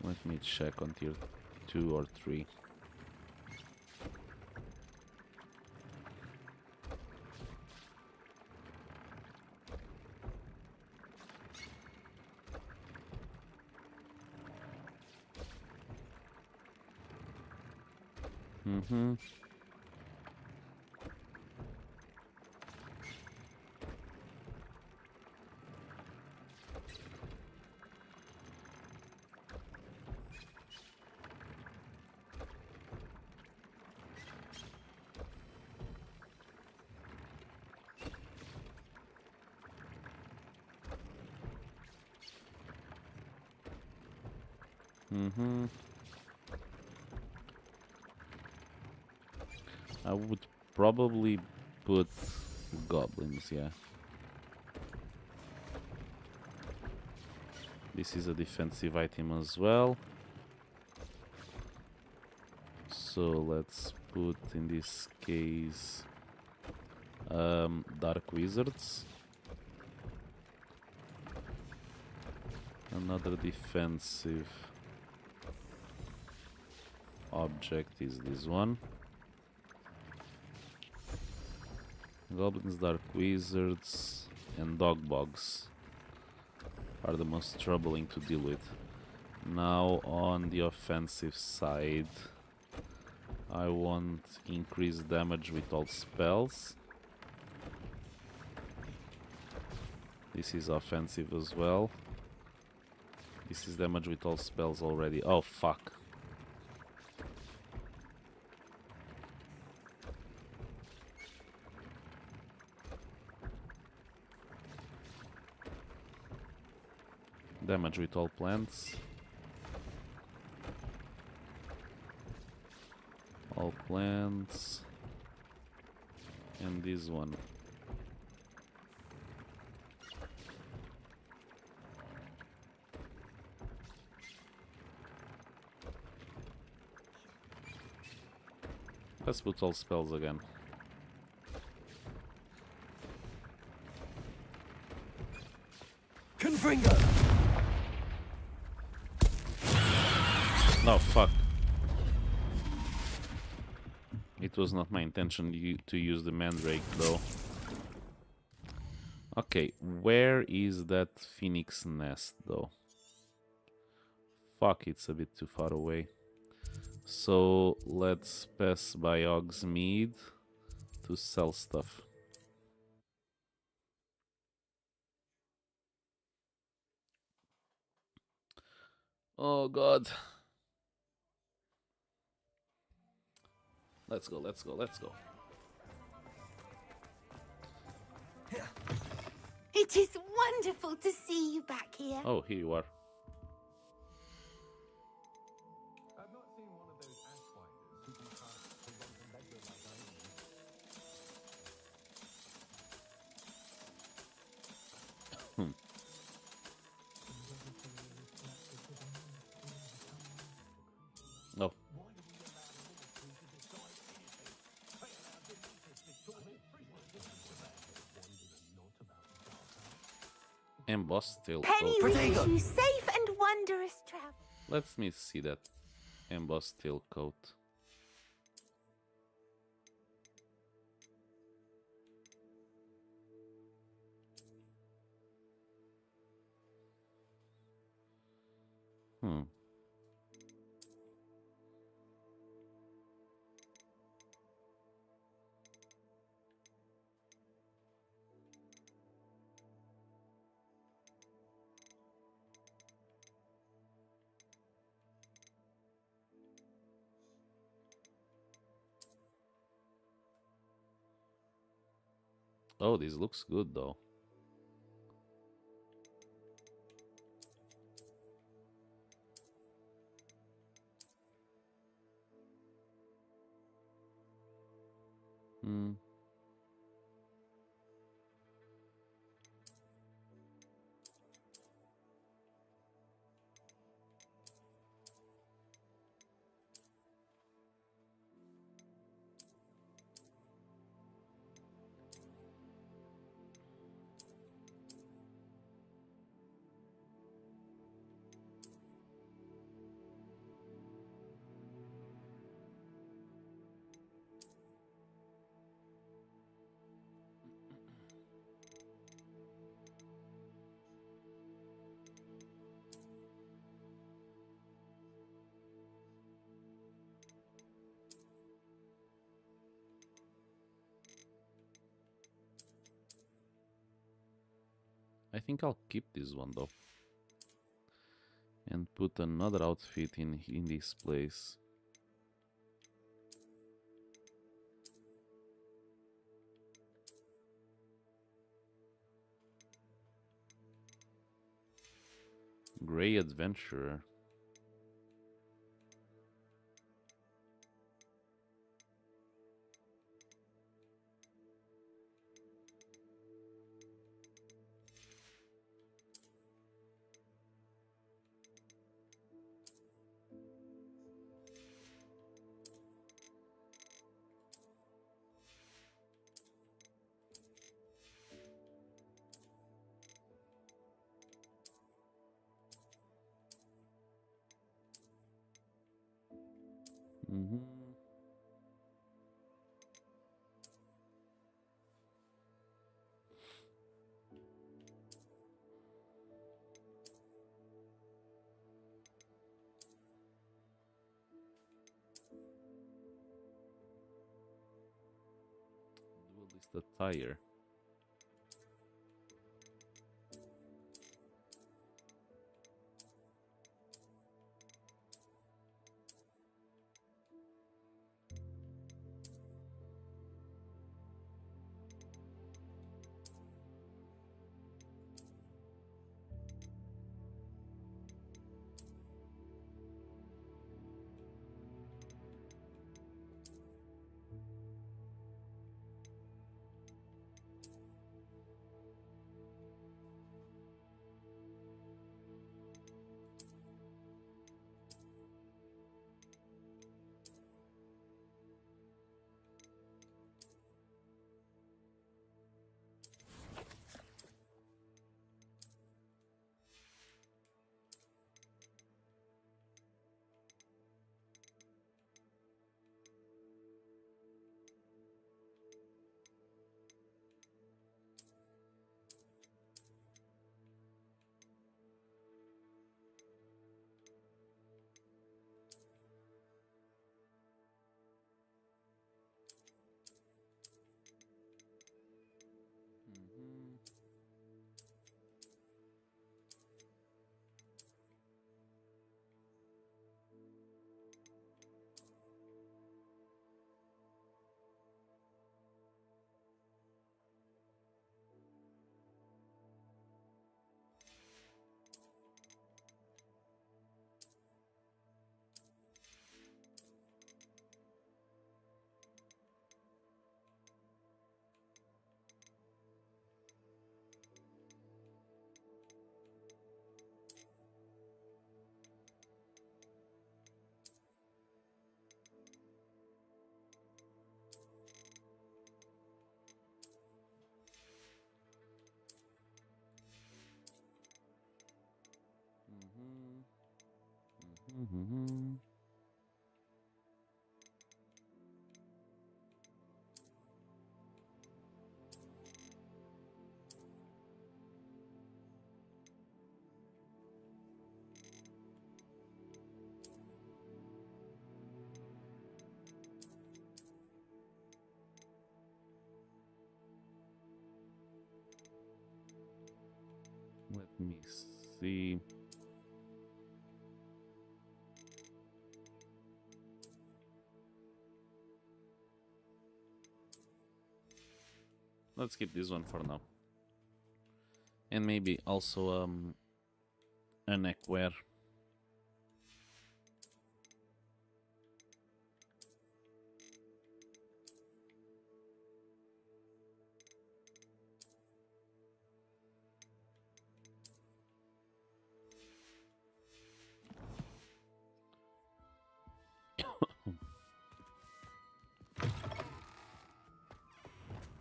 Let me check on tier 2 or 3. Mm-hmm. I would probably put goblins, yeah. This is a defensive item as well. So let's put, in this case, Dark Wizards. Another defensive object is this one. Goblins, Dark Wizards, and Dog Bogs are the most troubling to deal with. Now on the offensive side, I want increased damage with all spells. This is offensive as well. This is damage with all spells already. Oh fuck. Damage with all plants. All plants. And this one. Let's put all spells again.
Confringo!
No, fuck. It was not my intention to use the Mandrake, though. Okay, where is that Phoenix Nest, though? Fuck, it's a bit too far away. So, let's pass by Hogsmeade to sell stuff. Oh god. Let's go, let's go, let's go.
It is wonderful to see you back here.
Oh, here you are. Oh. Embossed tail
Penny
coat.
wishes you safe and wondrous travel.
Let me see that embossed tail coat. Oh, this looks good though. I think I'll keep this one though. And put another outfit in this place. Grey Adventurer. Mm-hmm. Duelist attire. Mm-hmm. Let me see. Let's keep this one for now. And maybe also a neckwear.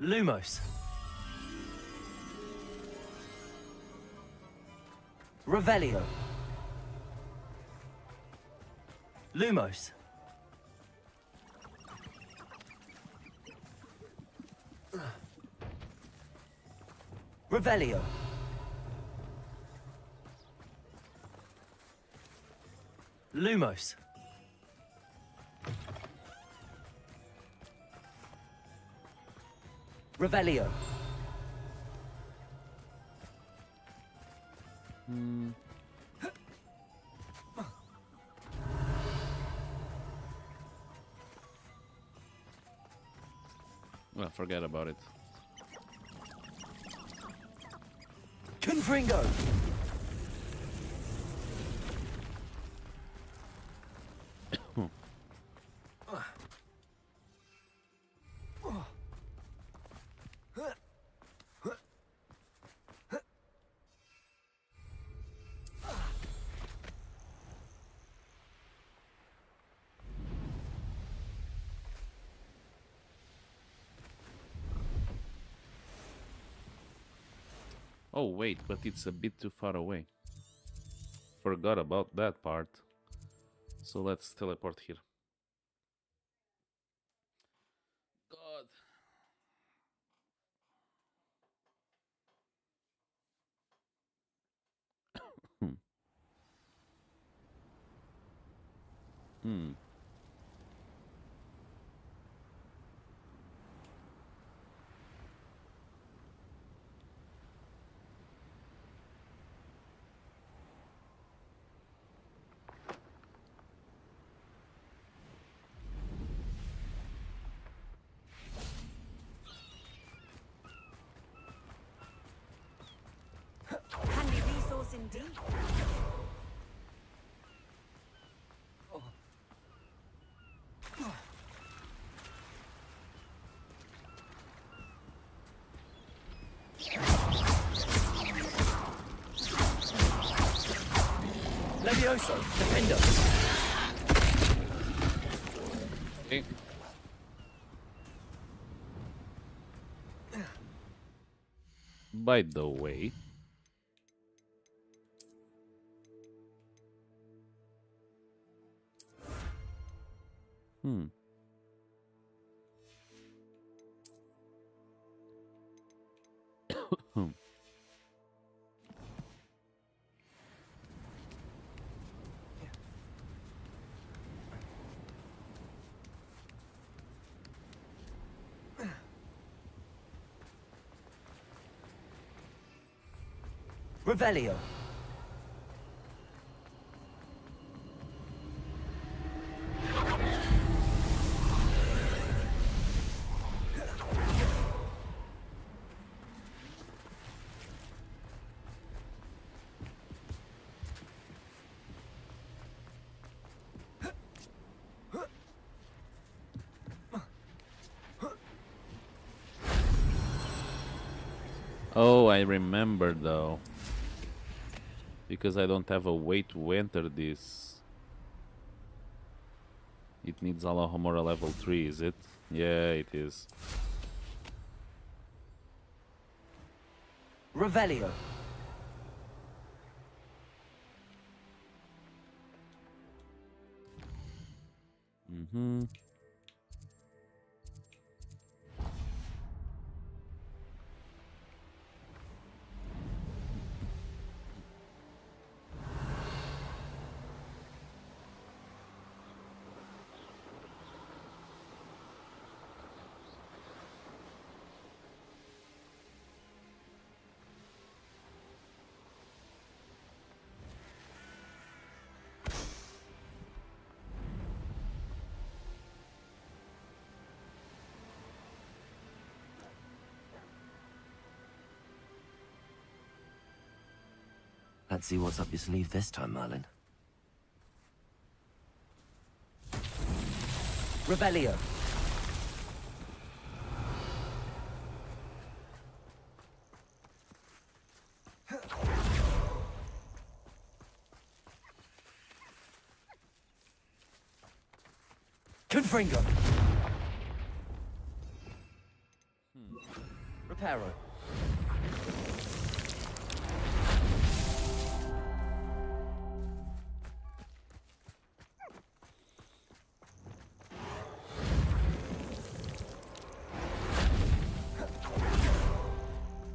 Lumos. Revelio. Lumos. Revelio. Lumos. Revelio.
Well, forget about it.
Confringo.
Oh wait, but it's a bit too far away. Forgot about that part. So let's teleport here. Hmm.
Handy resource indeed.
Levioso, defender.
Okay. By the way,
Revelio.
oh, I remember though. Because I don't have a way to enter this. It needs Alohomora level 3, is it? Yeah, it is.
Revelio.
Mm-hmm.
Let's see what's up your sleeve this time, Merlin. Revelio. Confringo. Reparo.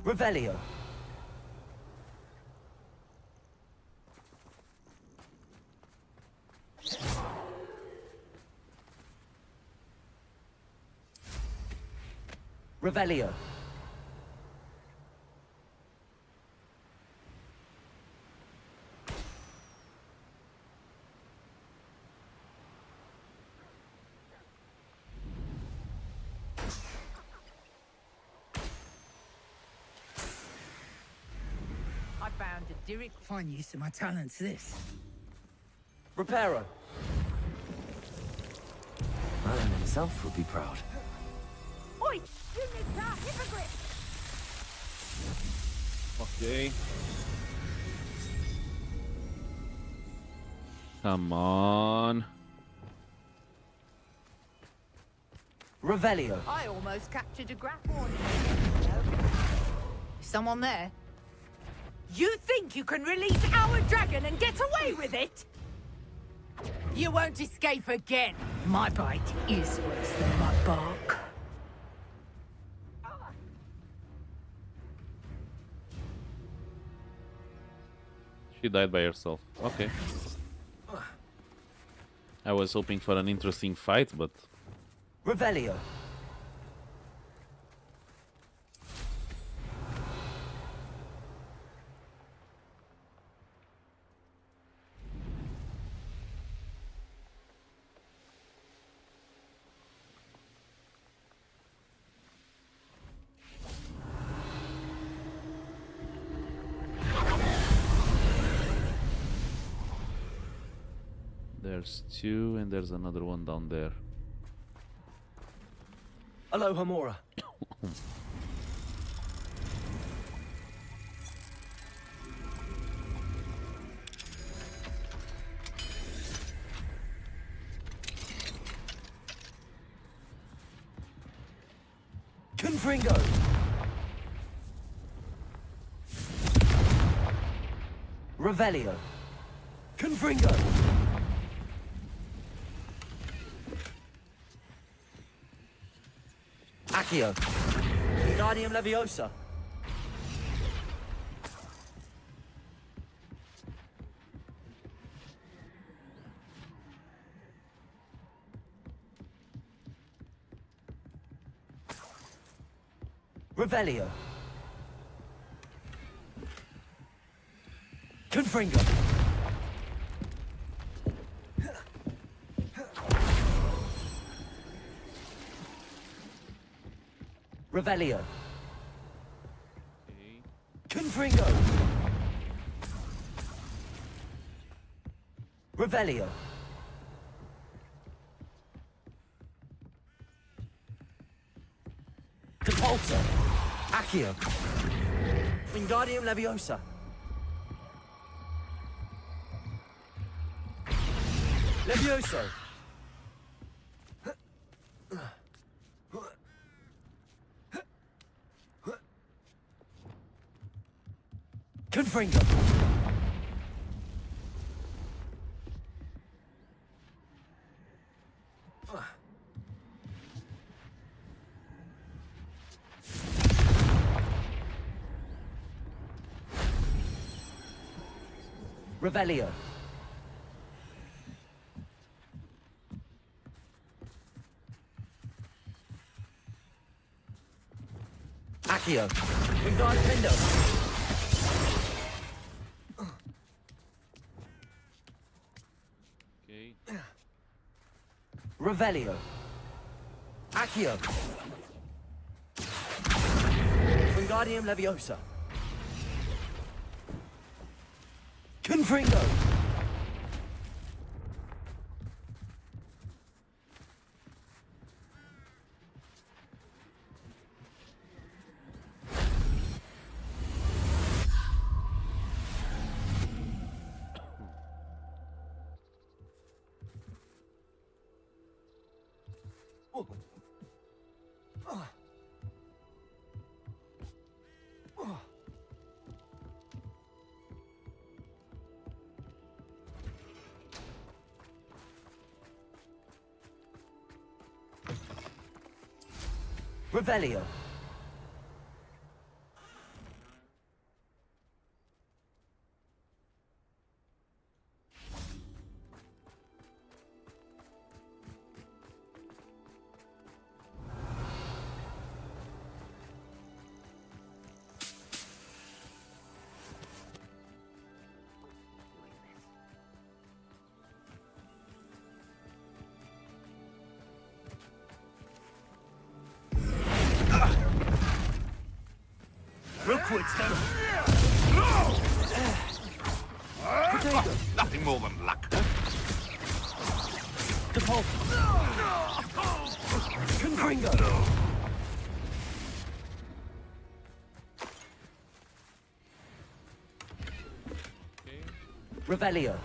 Revelio. Revelio.
I found a Dirk.
Fine use of my talents, this.
Reparo. Merlin himself would be proud.
Oi! You nicked that hypocrite!
Okay. Come on.
Revelio.
I almost captured a Grapphorn. Is someone there? You think you can release our dragon and get away with it? You won't escape again. My bite is worse than my bark.
She died by herself. Okay. I was hoping for an interesting fight, but...
Revelio.
There's two, and there's another one down there.
Hello, Hamora. Confringo. Revelio. Confringo. Accio. Wingardium Leviosa. Revelio. Confringo. Revelio. Confringo. Revelio. Compulsor. Accio. Wingardium Leviosa. Levioso. Confringo. Revelio. Accio. Wingardium.
Okay.
Revelio. Accio. Wingardium Leviosa. Confringo. Revelio.
Nothing more than luck.
Default. Confringo. Revelio.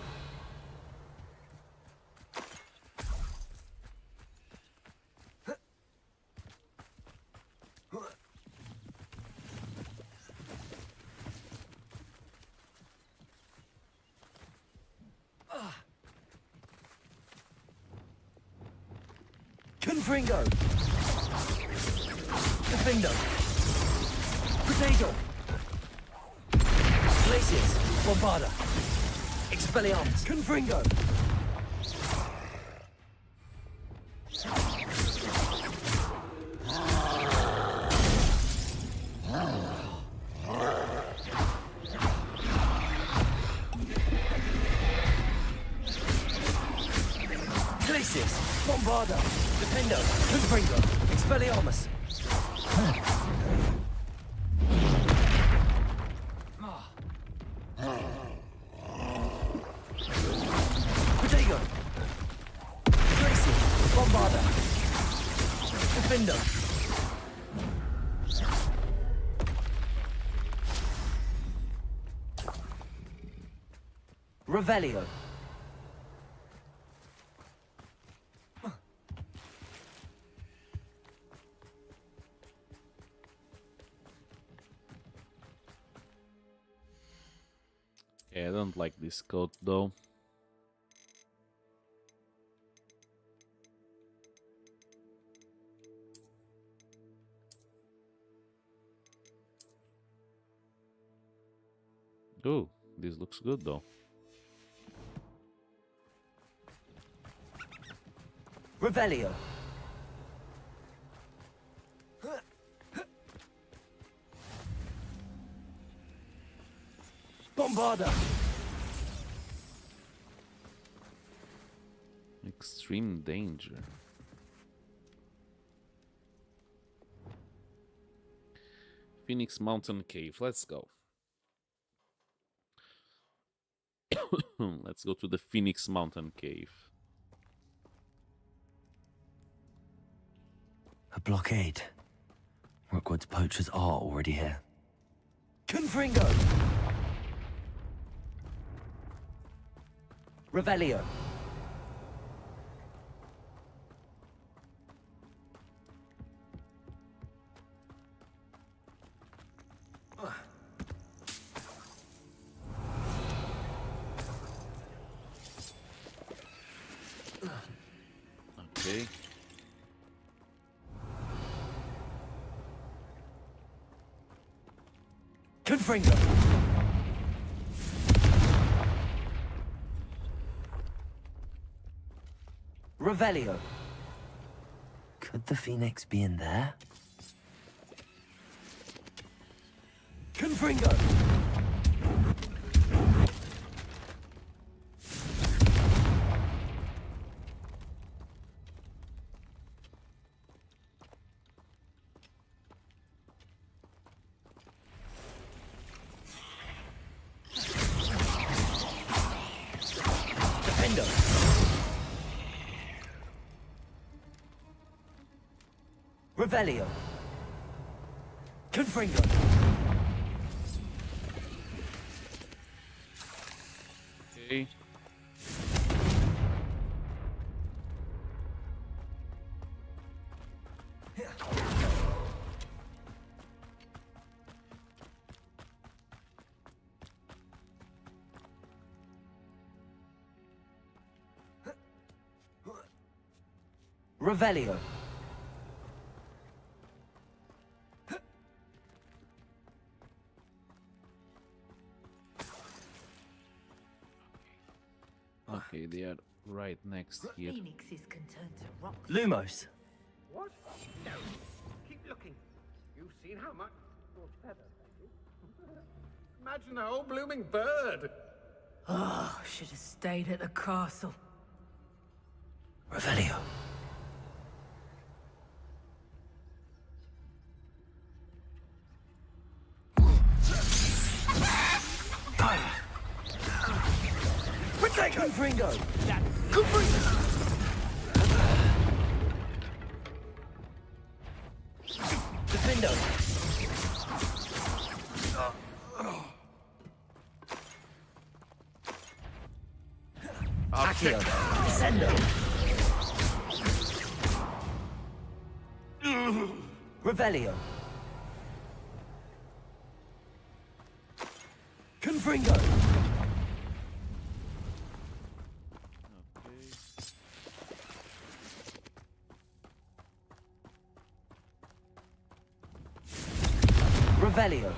Confringo. Defendo. Potato. Glacius. Bombarda. Expelliarmus. Confringo. Gracias! Bombarda! Defendo! Confringo! Expelliarmus! Protego! Gracias! Bombarda! Defendo! Revelio!
Yeah, I don't like this code though. Oh, this looks good though.
Revelio! Bombarda!
Extreme danger. Phoenix Mountain Cave. Let's go. Let's go to the Phoenix Mountain Cave.
A blockade. Rookwood's poachers are already here. Confringo! Revelio!
Okay.
Confringo! Revelio! Could the Phoenix be in there? Confringo! Defendo! Revelio! Confringo!
Okay.
Revelio!
Okay, they are right next here.
Phoenixes can turn to rock.
Lumos!
What? No. Keep looking. You've seen how much... Your feather, thank you. Imagine a whole blooming bird.
Oh, should have stayed at the castle.
Revelio! Confringo! Confringo! Defendo! Accio! Descendo! Revelio! Confringo! Revelio!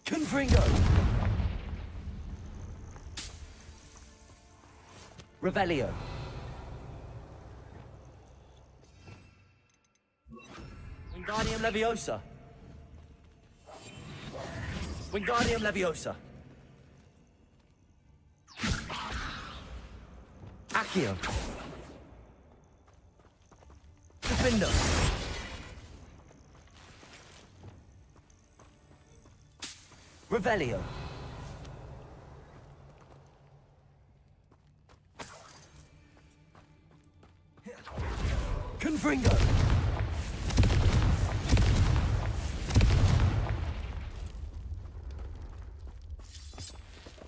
Confringo! Revelio! Wingardium Leviosa! Wingardium Leviosa! Accio. Defender. Revelio. Confringo.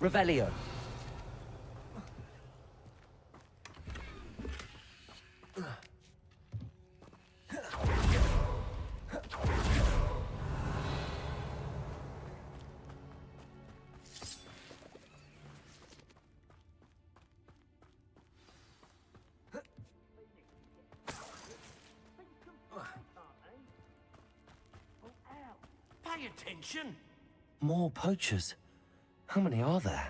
Revelio.
Pay attention.
More poachers. How many are there?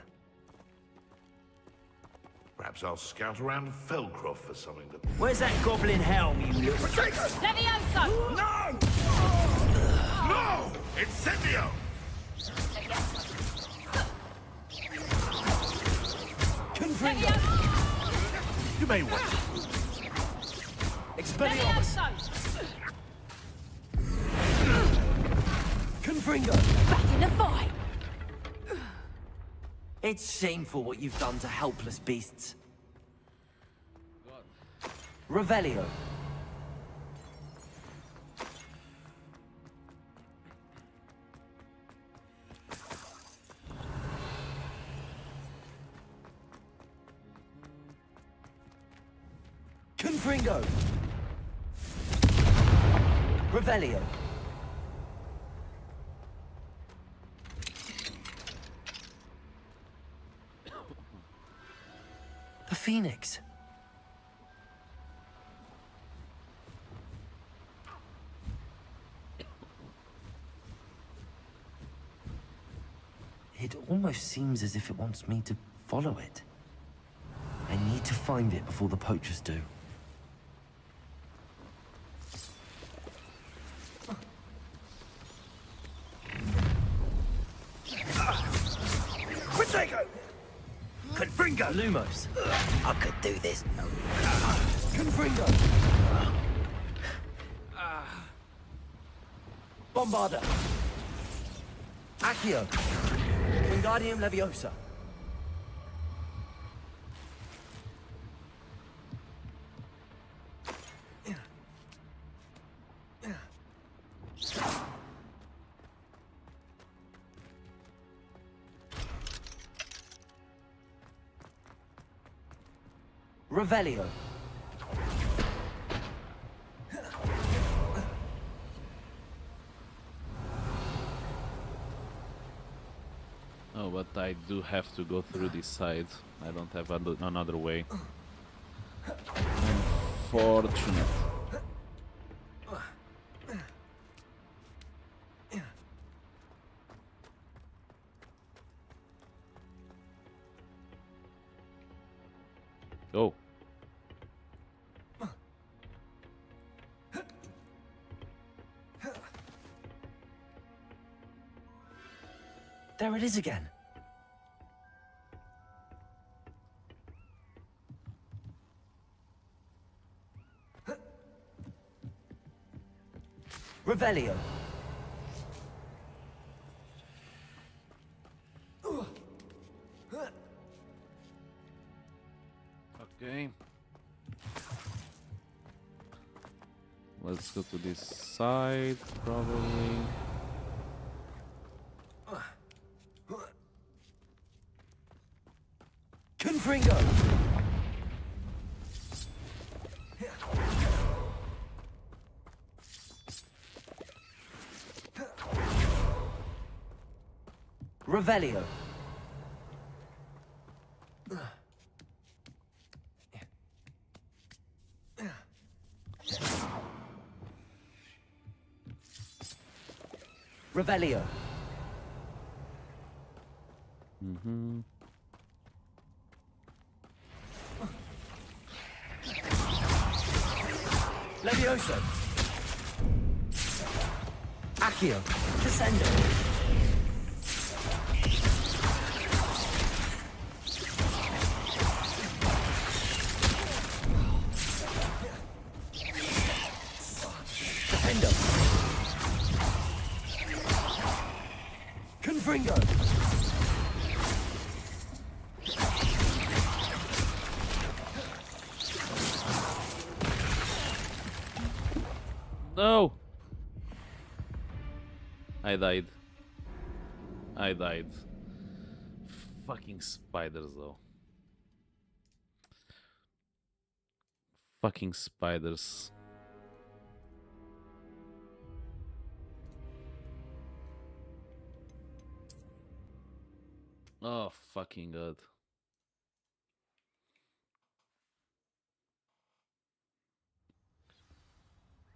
Perhaps I'll scout around Felcroft for something to...
Where's that goblin helm, you little...
Levioso!
No! No! Incendio!
Confringo.
You may wait.
Expelliarmus. Confringo.
Back in the fight!
It's shameful what you've done to helpless beasts. Revelio. Confringo. Revelio. The Phoenix. It almost seems as if it wants me to follow it. I need to find it before the poachers do.
Quintego! Confringo!
Lumos.
I could do this.
Confringo. Bombarda. Accio. Wingardium Leviosa. Revelio.
Oh, but I do have to go through this side. I don't have another way. Unfortunate. Oh.
There it is again. Revelio.
Okay. Let's go to this side, probably.
Confringo. Revelio. Revelio.
Mm-hmm.
Levioso. Accio. Descendo.
No! I died. I died. Fucking spiders, though. Fucking spiders. Oh, fucking god.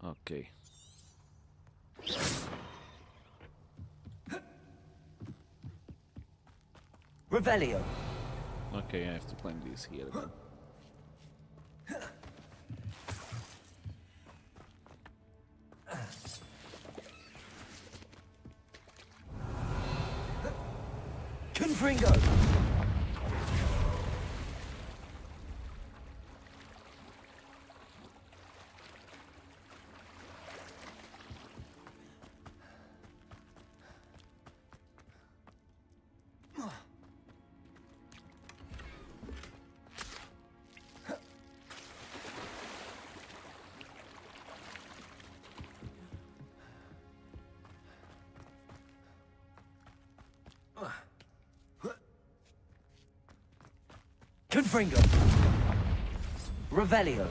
Okay.
Revelio.
Okay, I have to climb this here again.
Confringo. Confringo. Revelio.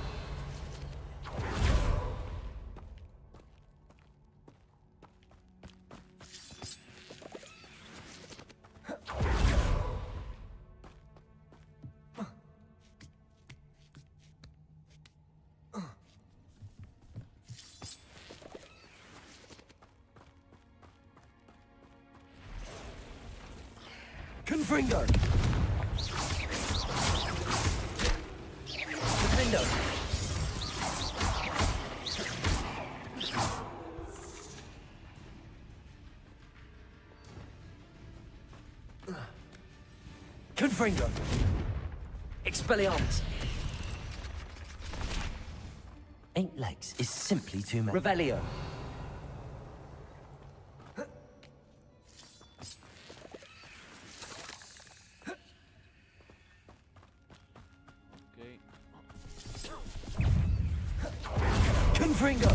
Confringo. Confringo. Confringo. Expelliarmus. 8 legs is simply too many. Revelio.
Okay.
Confringo.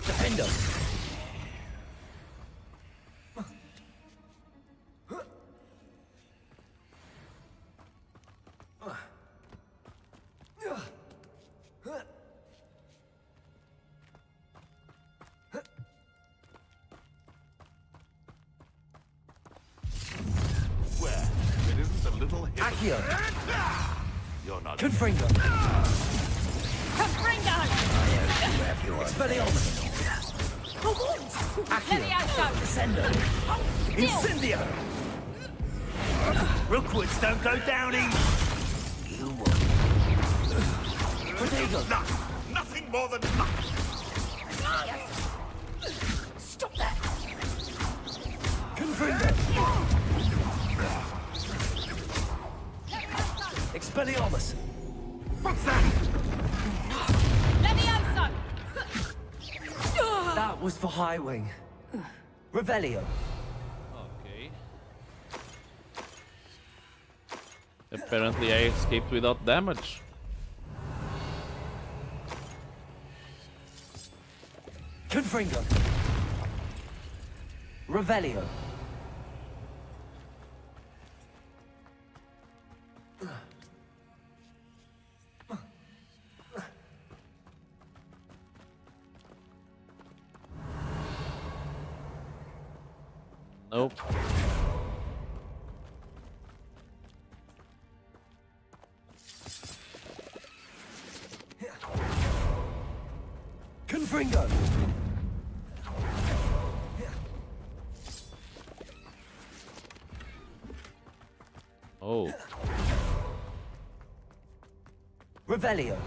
Defendo.
Where? It isn't a little hit.
Accio.
You're not.
Confringo.
Confringo!
Expelliarmus. Accio. Descendo. Incendio.
Rookwoods don't go down easy.
You will. Protego.
Nothing more than nothing.
Stop that!
Confringo. Expelliarmus.
What's that?
Levioso!
That was for High Wing. Revelio.
Okay. Apparently I escaped without damage.
Confringo. Revelio.
Nope.
Confringo.
Oh.
Revelio.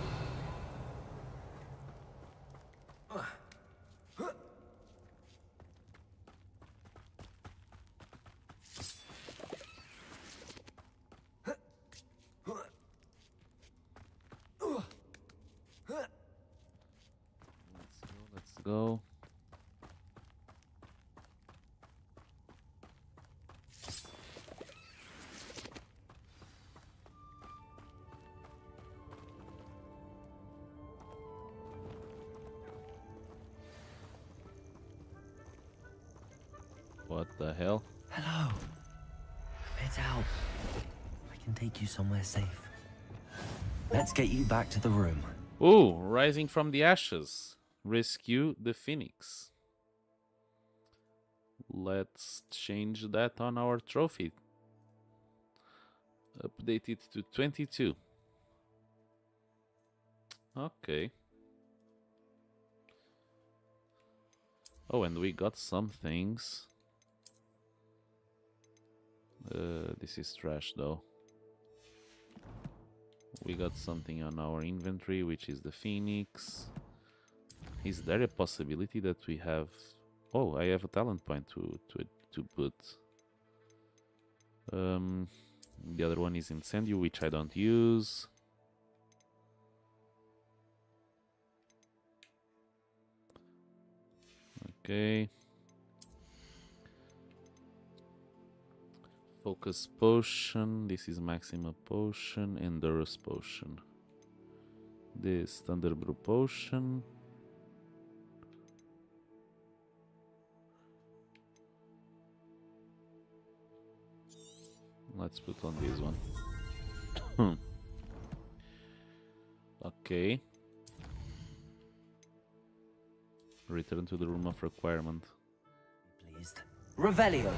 Let's go. What the hell?
Hello. Get out. I can take you somewhere safe. Let's get you back to the room.
Ooh, rising from the ashes. Rescue the Phoenix. Let's change that on our trophy. Update it to 22. Okay. Oh, and we got some things. This is trash though. We got something on our inventory, which is the Phoenix. Is there a possibility that we have... Oh, I have a talent point to put. The other one is Incendio, which I don't use. Okay. Focus Potion. This is Maxima Potion. Endurance Potion. This Thunderbrew Potion. Let's put on this one. Okay. Return to the room of requirement.
Pleased. Revelio.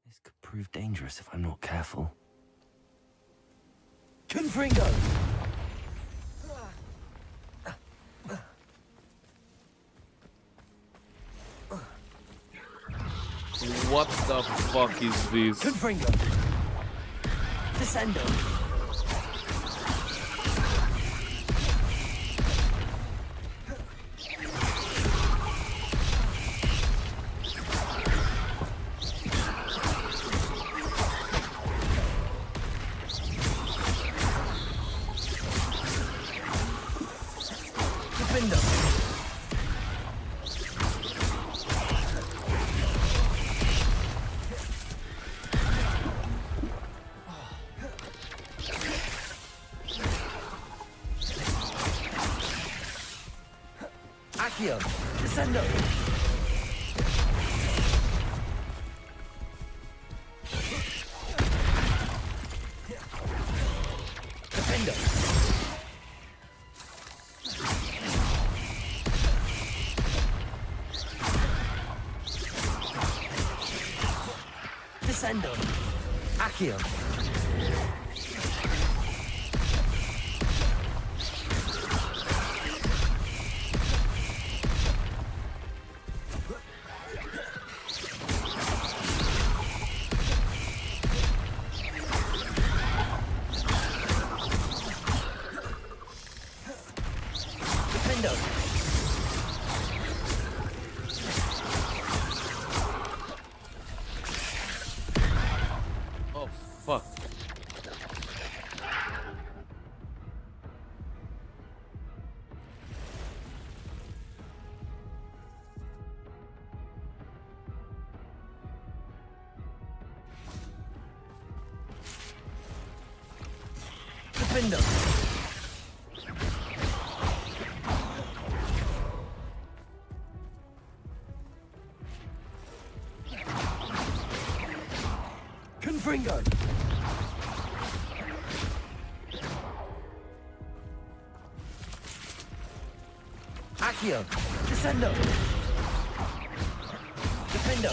This could prove dangerous if I'm not careful. Confringo!
What the fuck is this?
Confringo! Descendo! Accio! Descendo! Defendo! Descendo! Accio!
Oh, fuck.
Defendo! Confringo! Accio! Descendo! Defendo!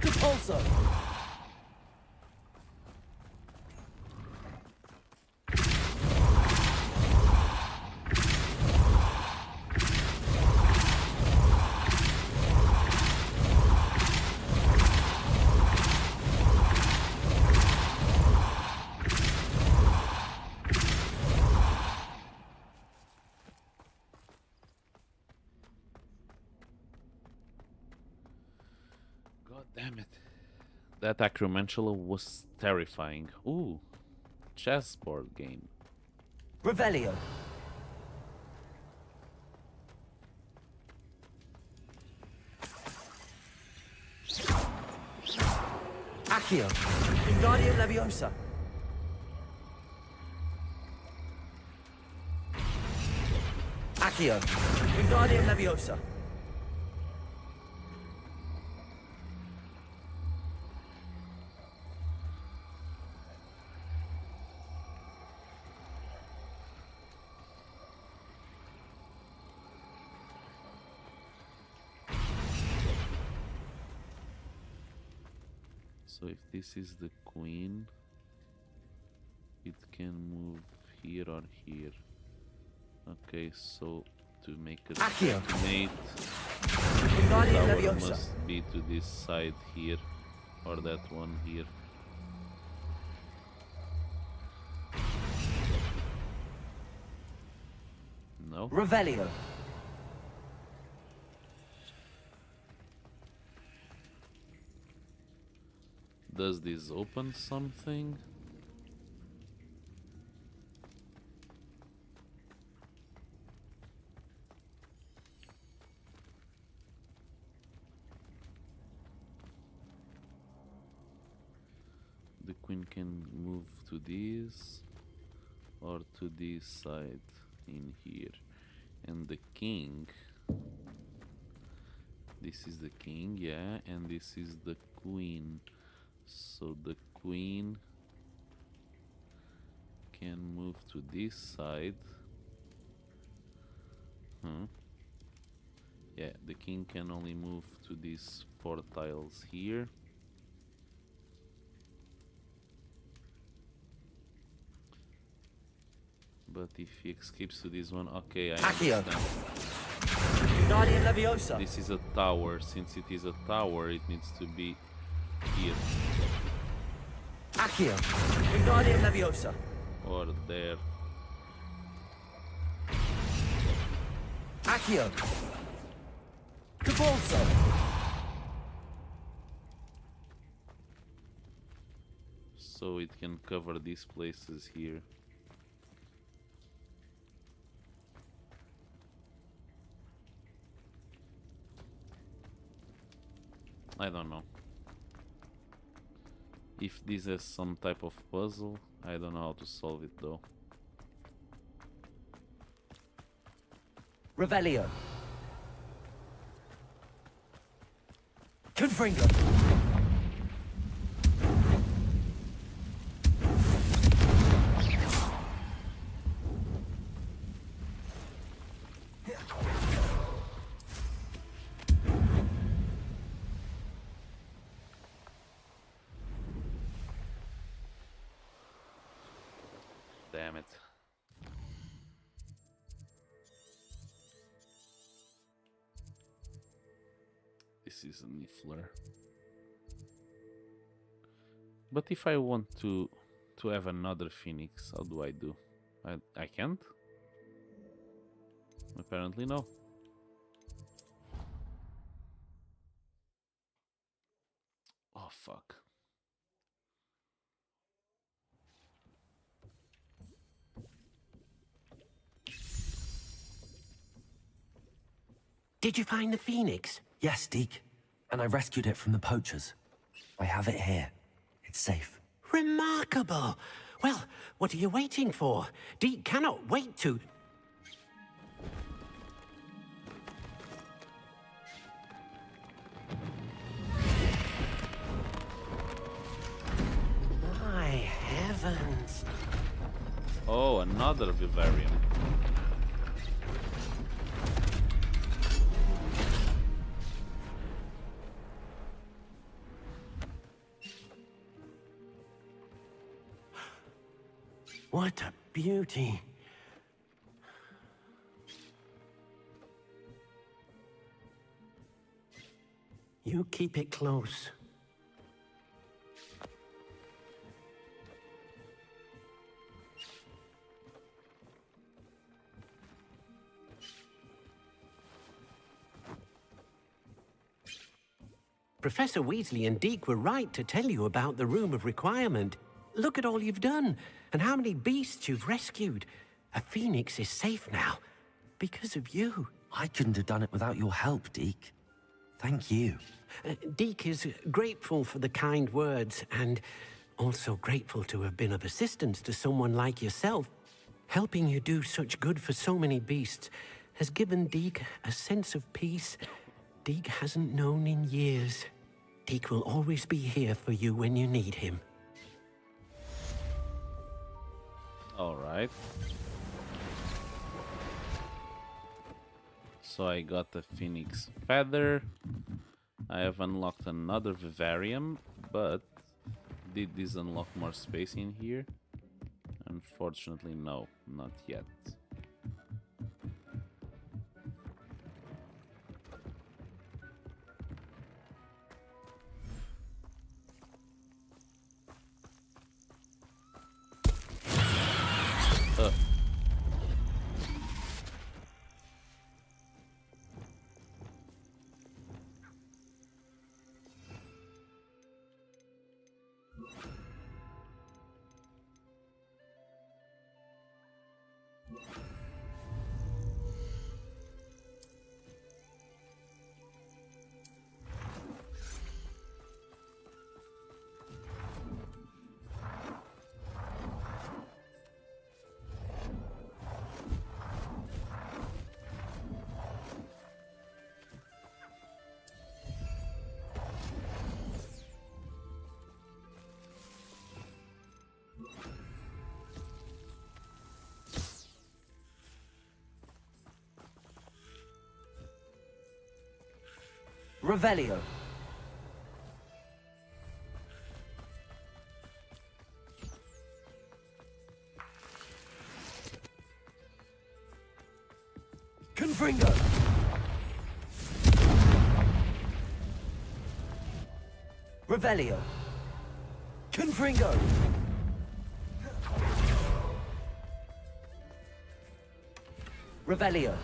Repulso!
Damn it. That acromantula was terrifying. Ooh. Chessboard game.
Revelio. Accio. Wingardium Leviosa. Accio. Wingardium Leviosa.
So if this is the queen, it can move here or here. Okay, so to make a
Accio.
mate,
Wingardium
tower
Leviosa.
must be to this side here, or that one here. No?
Revelio.
Does this open something? The queen can move to this or to this side in here. And the king, this is the king, yeah, and this is the queen. So the queen can move to this side. Yeah, the king can only move to these 4 tiles here. But if he escapes to this one, okay, I
Accio.
understand.
Wingardium Leviosa.
This is a tower. Since it is a tower, it needs to be here.
Accio. Wingardium Leviosa.
Or there.
Accio. Cabalso.
So it can cover these places here. I don't know. If this is some type of puzzle, I don't know how to solve it though.
Revelio. Confringo.
Damn it. This is a Niffler. But if I want to have another Phoenix, how do I do? I can't? Apparently no. Oh fuck.
Did you find the phoenix?
Yes, Deke. And I rescued it from the poachers. I have it here. It's safe.
Remarkable. Well, what are you waiting for? Deke cannot wait to... My heavens.
Oh, another vivarium.
What a beauty. You keep it close. Professor Weasley and Deke were right to tell you about the Room of Requirement. Look at all you've done, and how many beasts you've rescued. A phoenix is safe now, because of you.
I couldn't have done it without your help, Deke. Thank you.
Deke is grateful for the kind words, and also grateful to have been of assistance to someone like yourself. Helping you do such good for so many beasts has given Deke a sense of peace Deke hasn't known in years. Deke will always be here for you when you need him.
All right. So I got the Phoenix Feather. I have unlocked another Vivarium, but did this unlock more space in here? Unfortunately, no, not yet.
Revelio. Confringo. Revelio. Confringo. Revelio.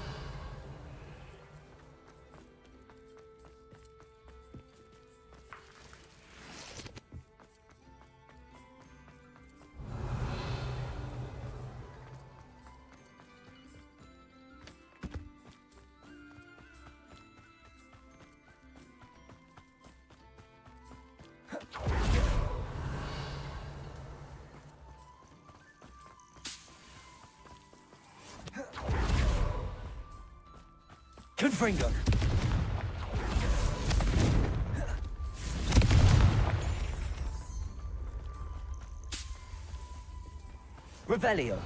Confringo. Revelio.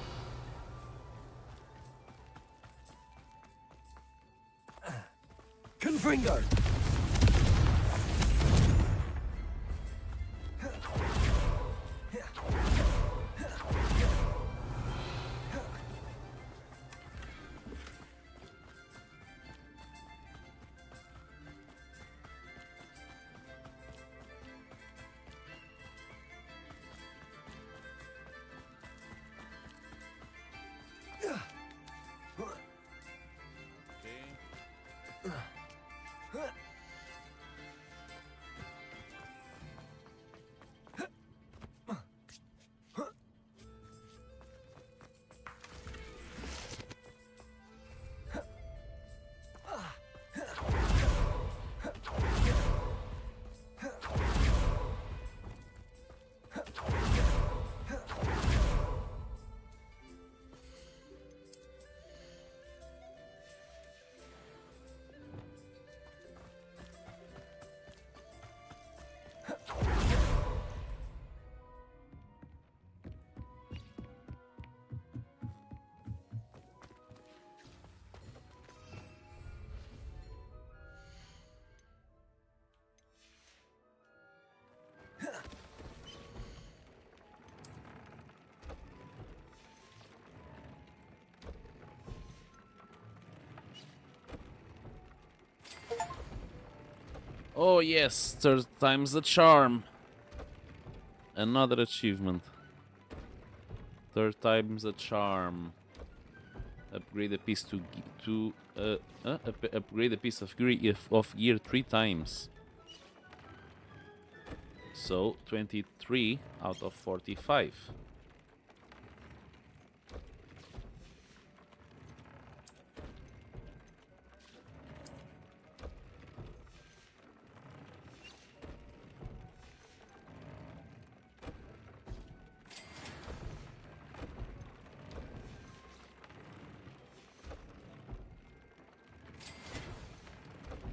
Confringo.
Oh yes, third time's the charm. Another achievement. Third time's the charm. Upgrade a piece upgrade a piece of gear 3 times. So 23 out of 45.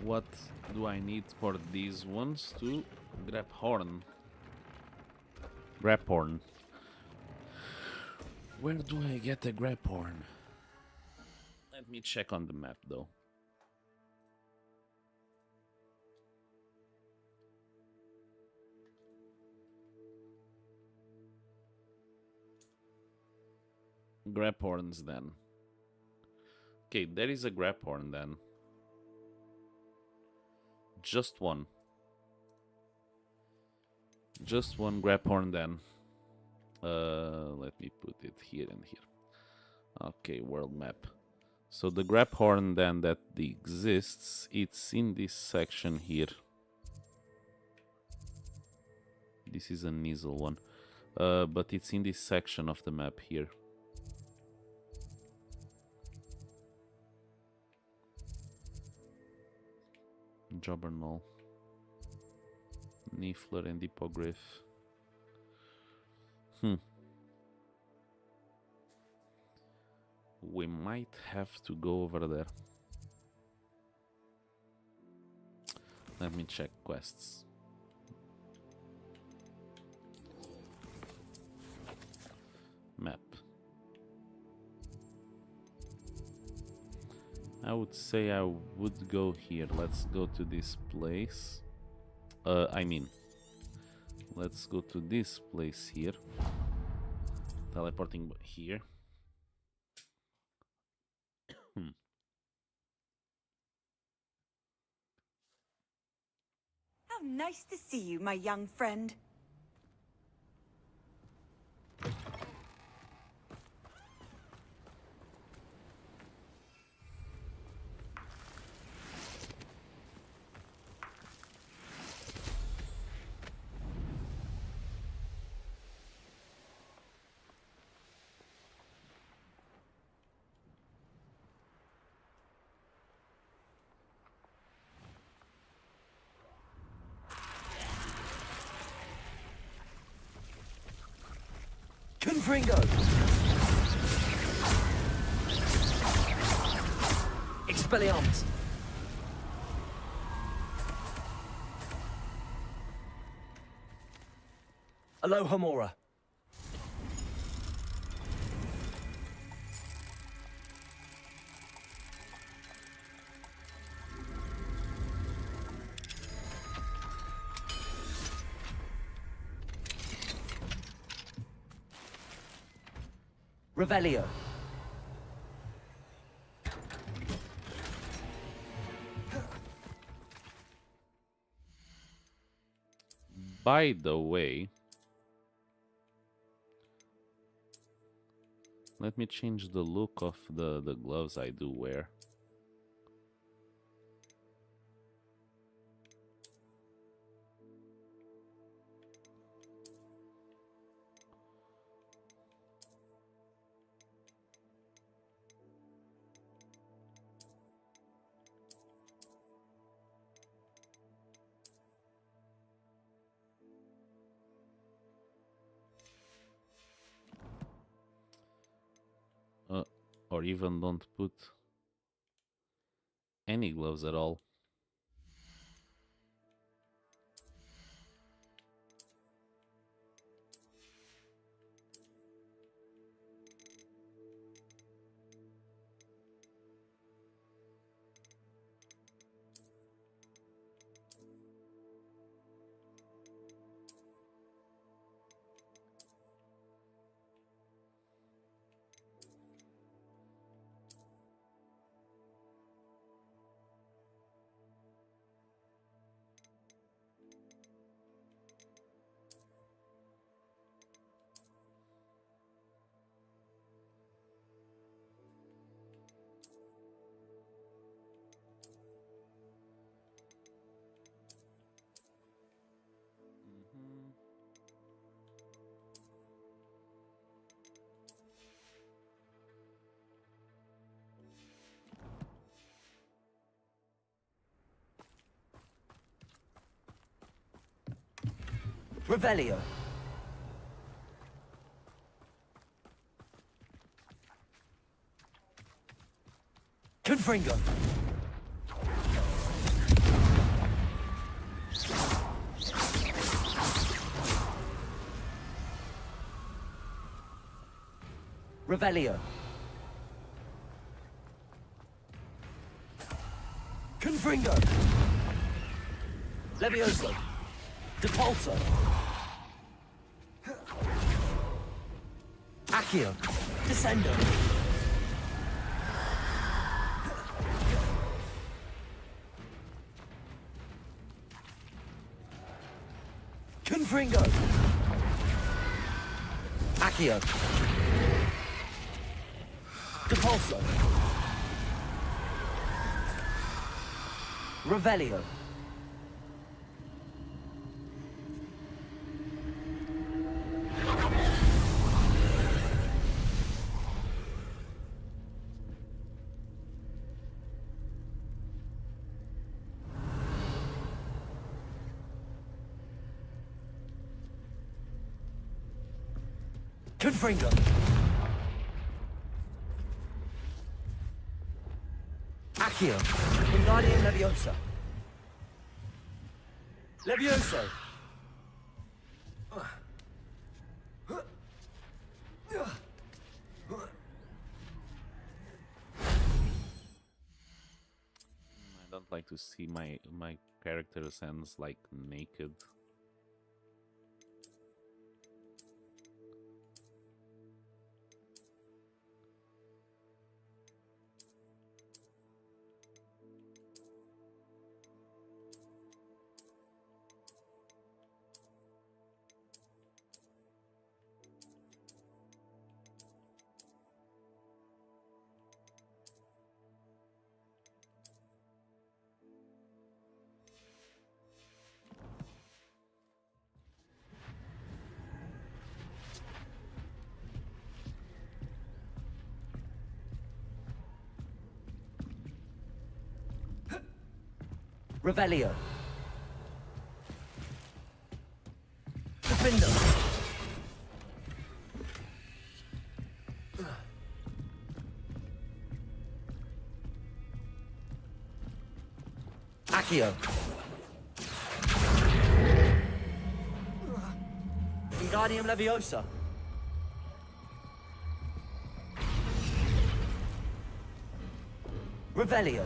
What do I need for these ones to grab horn? Grab horn. Where do I get a grab horn? Let me check on the map though. Grab horns then. Okay, there is a grab horn then. Just one. Just one grab horn then. Let me put it here and here. Okay, world map. So the grab horn then that exists, it's in this section here. This is an easel one. But it's in this section of the map here. Jobbernull, Niffler and Hippogriff. We might have to go over there. Let me check quests. Map. I would say I would go here. Let's go to this place. Let's go to this place here. Teleporting here.
How nice to see you, my young friend.
Confringo! Expelliarmus! Alohomora! Revelio.
By the way, let me change the look of the gloves I do wear. Or even don't put any gloves at all.
Revelio. Confringo. Revelio. Confringo. Levioso. Depulso. Accio. Descendo. Confringo. Accio. Depulso. Revelio. Confringo. Accio. Wingardium Leviosa. Levioso.
I don't like to see my character's hands like naked.
Revelio. Defendo. Accio. Wingardium Leviosa. Revelio.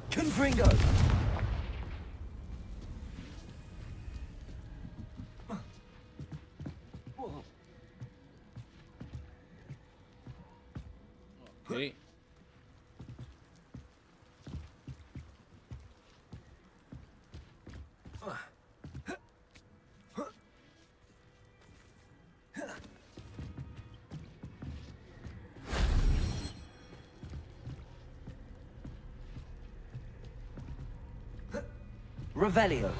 Confringo.
Okay.
Revelio.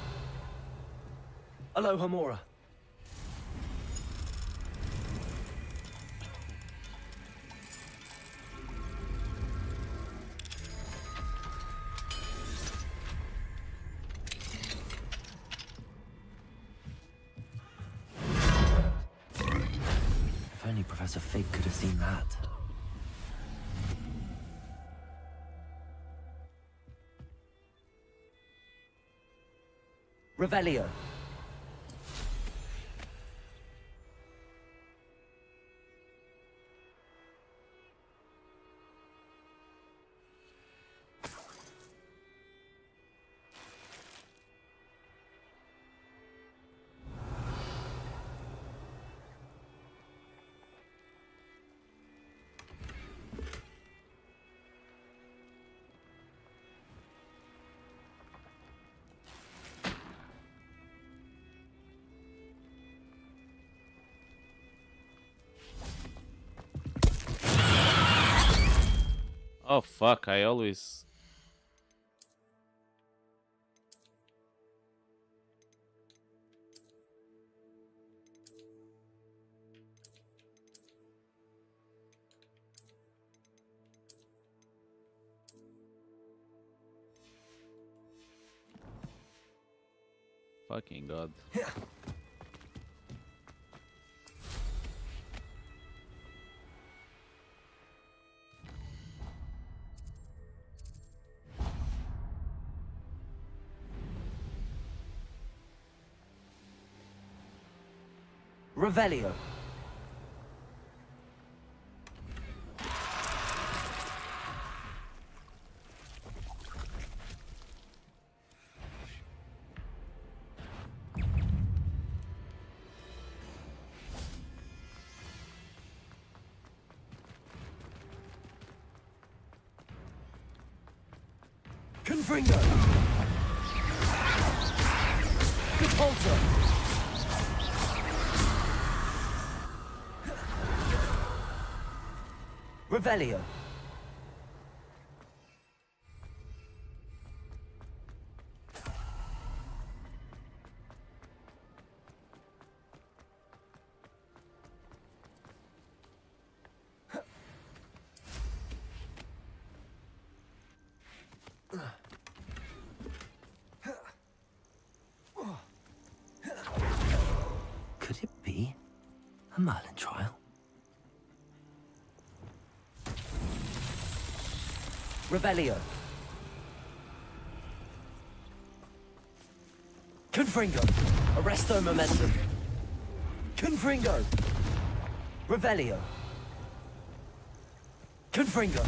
Alohomora. If only Professor Fig could have seen that. Revelio.
Oh fuck, I always... Fucking god.
Revelio. Confringo. Repulsor. Revelio. Could it be a Merlin trial? Revelio. Confringo. Arresto momentum. Confringo. Revelio. Confringo.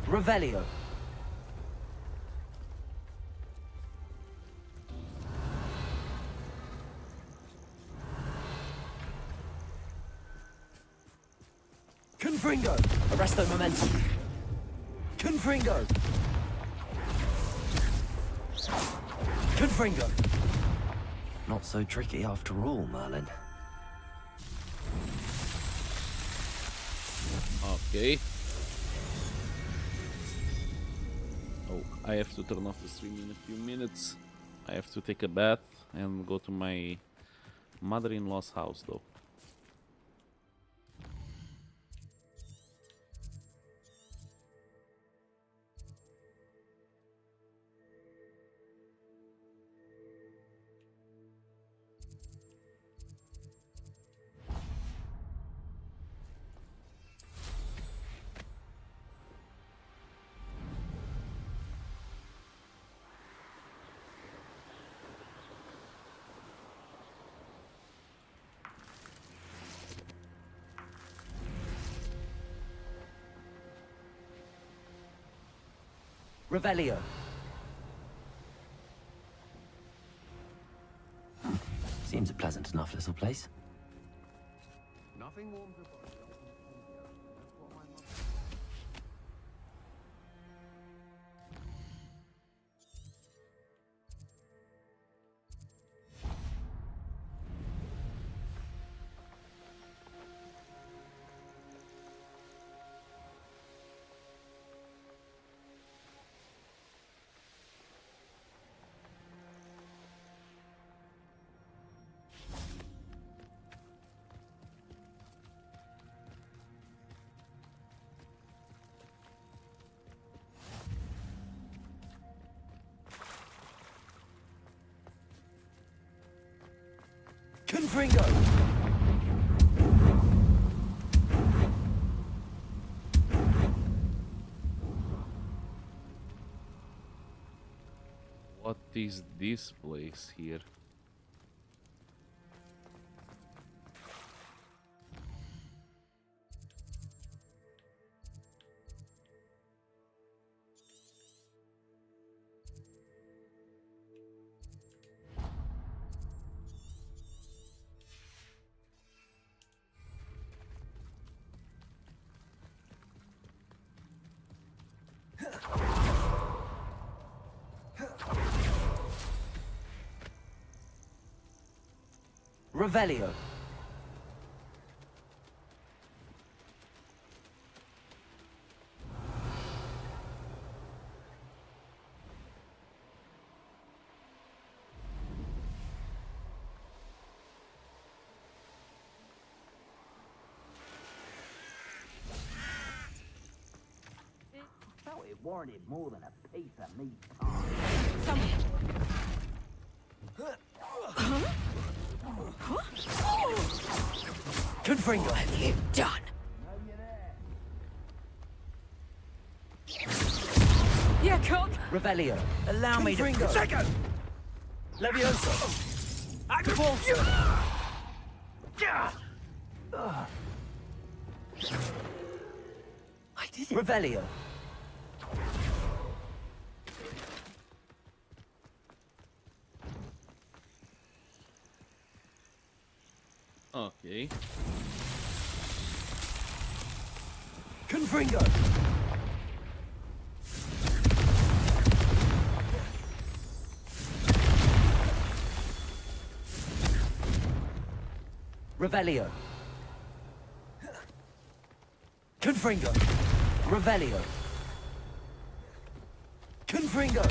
Revelio. Confringo. Arresto momentum. Confringo. Confringo. Not so tricky after all, Merlin.
Okay. Oh, I have to turn off the stream in a few minutes. I have to take a bath and go to my mother-in-law's house, though.
Revelio. Seems a pleasant enough little place.
Nothing warms a body like India. That's what my mother...
Confringo.
What is this place here?
Revelio.
So it warranted more than a piece of meat.
Confringo.
What have you done? Yeah, cock.
Revelio.
Allow me to...
Confringo.
Second!
Levioso.
Acapulso.
I did it. Revelio.
Okay.
Confringo. Revelio. Confringo. Revelio. Confringo.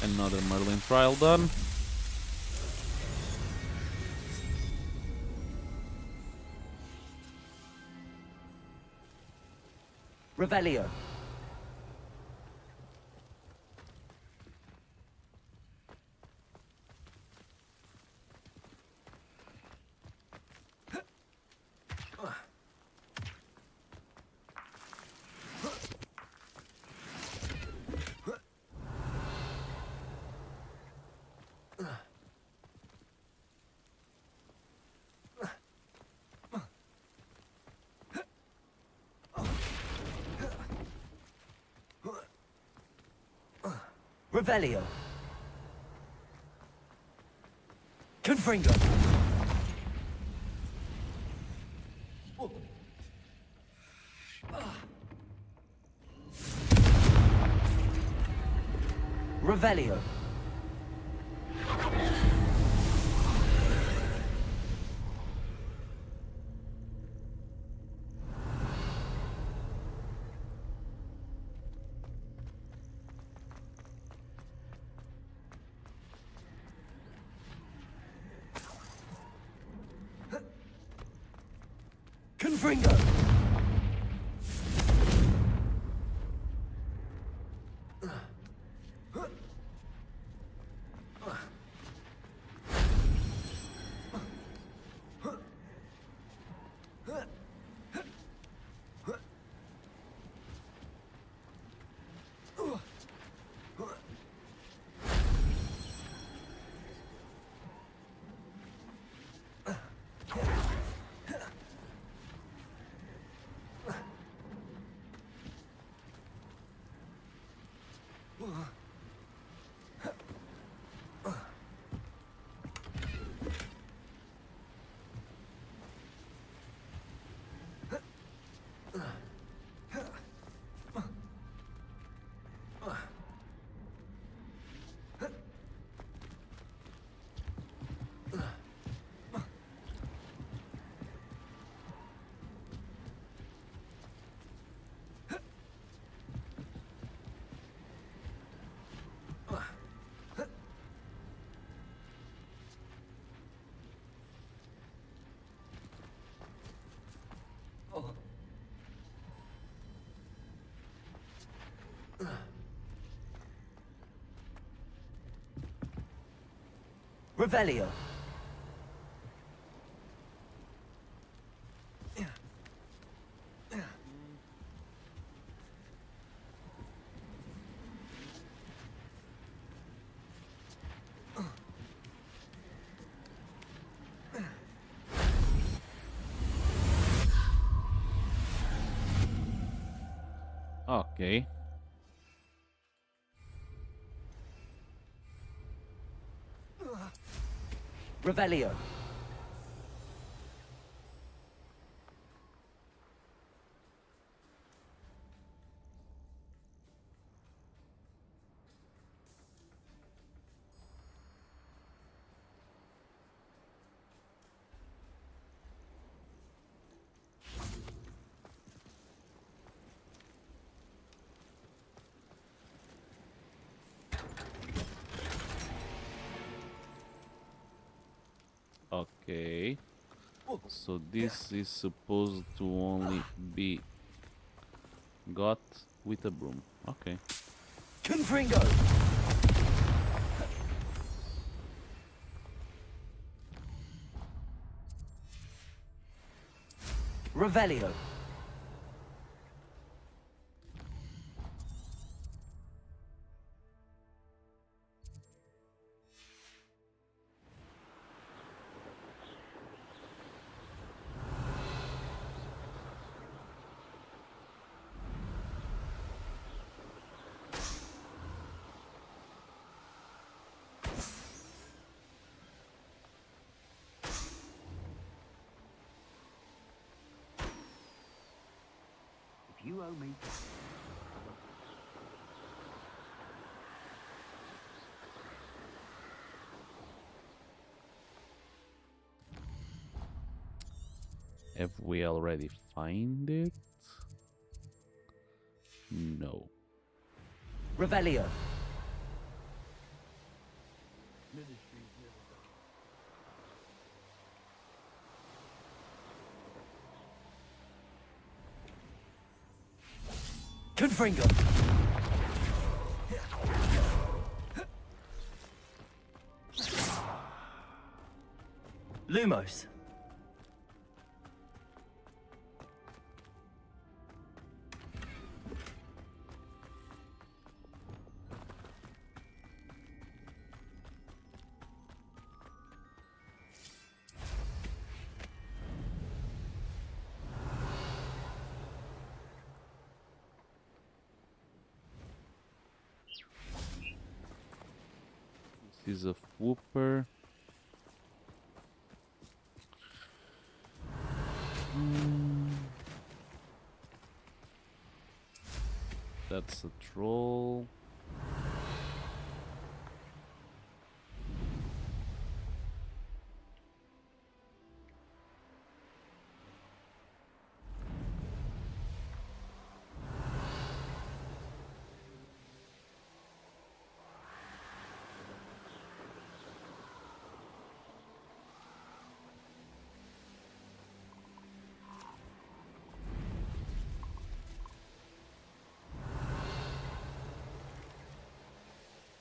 Another Merlin trial done.
Revelio. Revelio. Confringo. Revelio. Confringo. Revelio.
Okay.
Revelio.
Okay. So this is supposed to only be got with a broom. Okay.
Confringo! Revelio.
You owe me.
Have we already find it? No.
Revelio. Confringo. Lumos.
This is a whooper. That's a troll.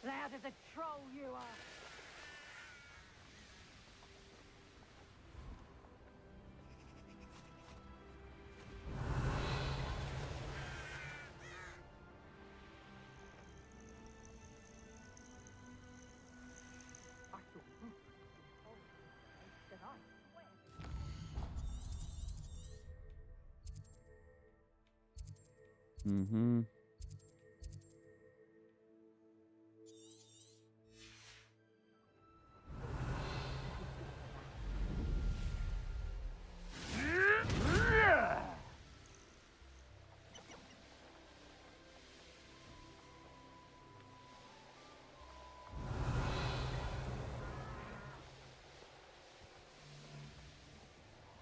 Loud as a troll you are.
Mm-hmm.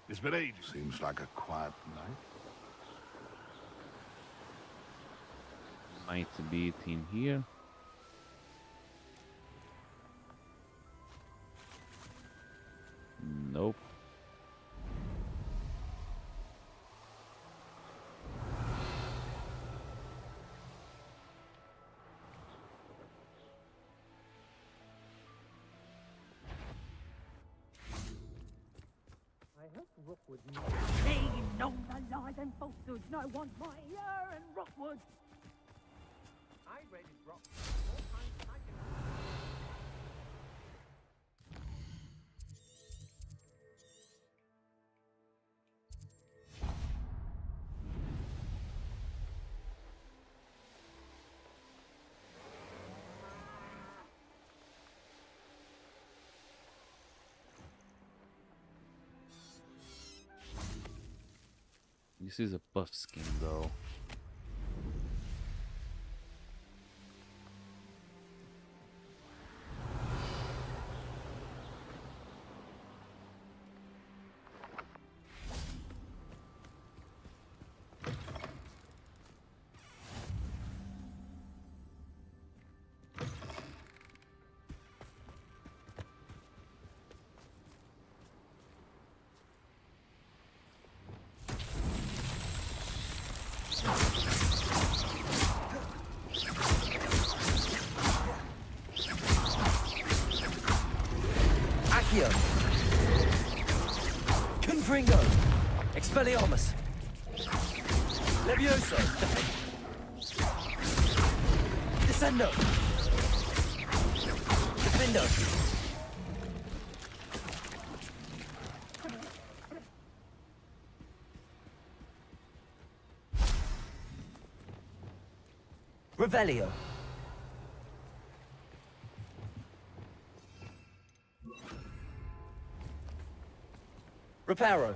It's been ages. Seems like a quiet night.
Might be it in here. Nope.
Being known the lies and falsehoods, no one's mightier in Rockwood.
I read his rock. All kinds I can...
This is a buff skin though.
Accio. Confringo. Expelliarmus. Levioso. Descendo. Defendo. Revelio. Reparo.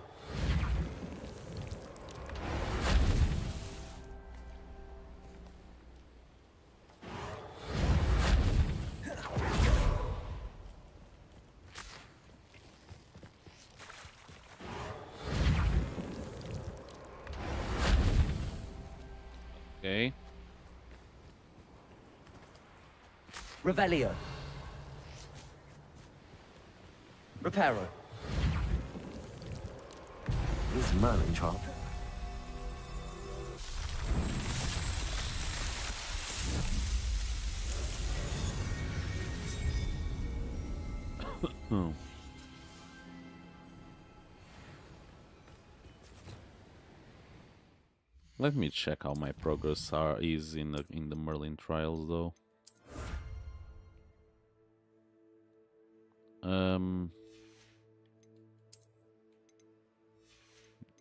Okay.
Revelio. Reparo. Is Merlin Trump?
Let me check how my progress is in the Merlin trials though.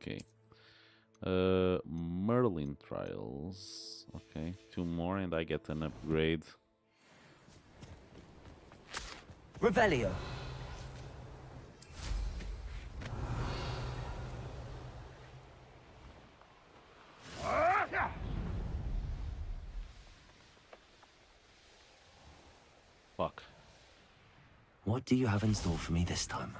Okay. Merlin trials. Okay, 2 more and I get an upgrade.
Revelio.
Fuck.
What do you have in store for me this time?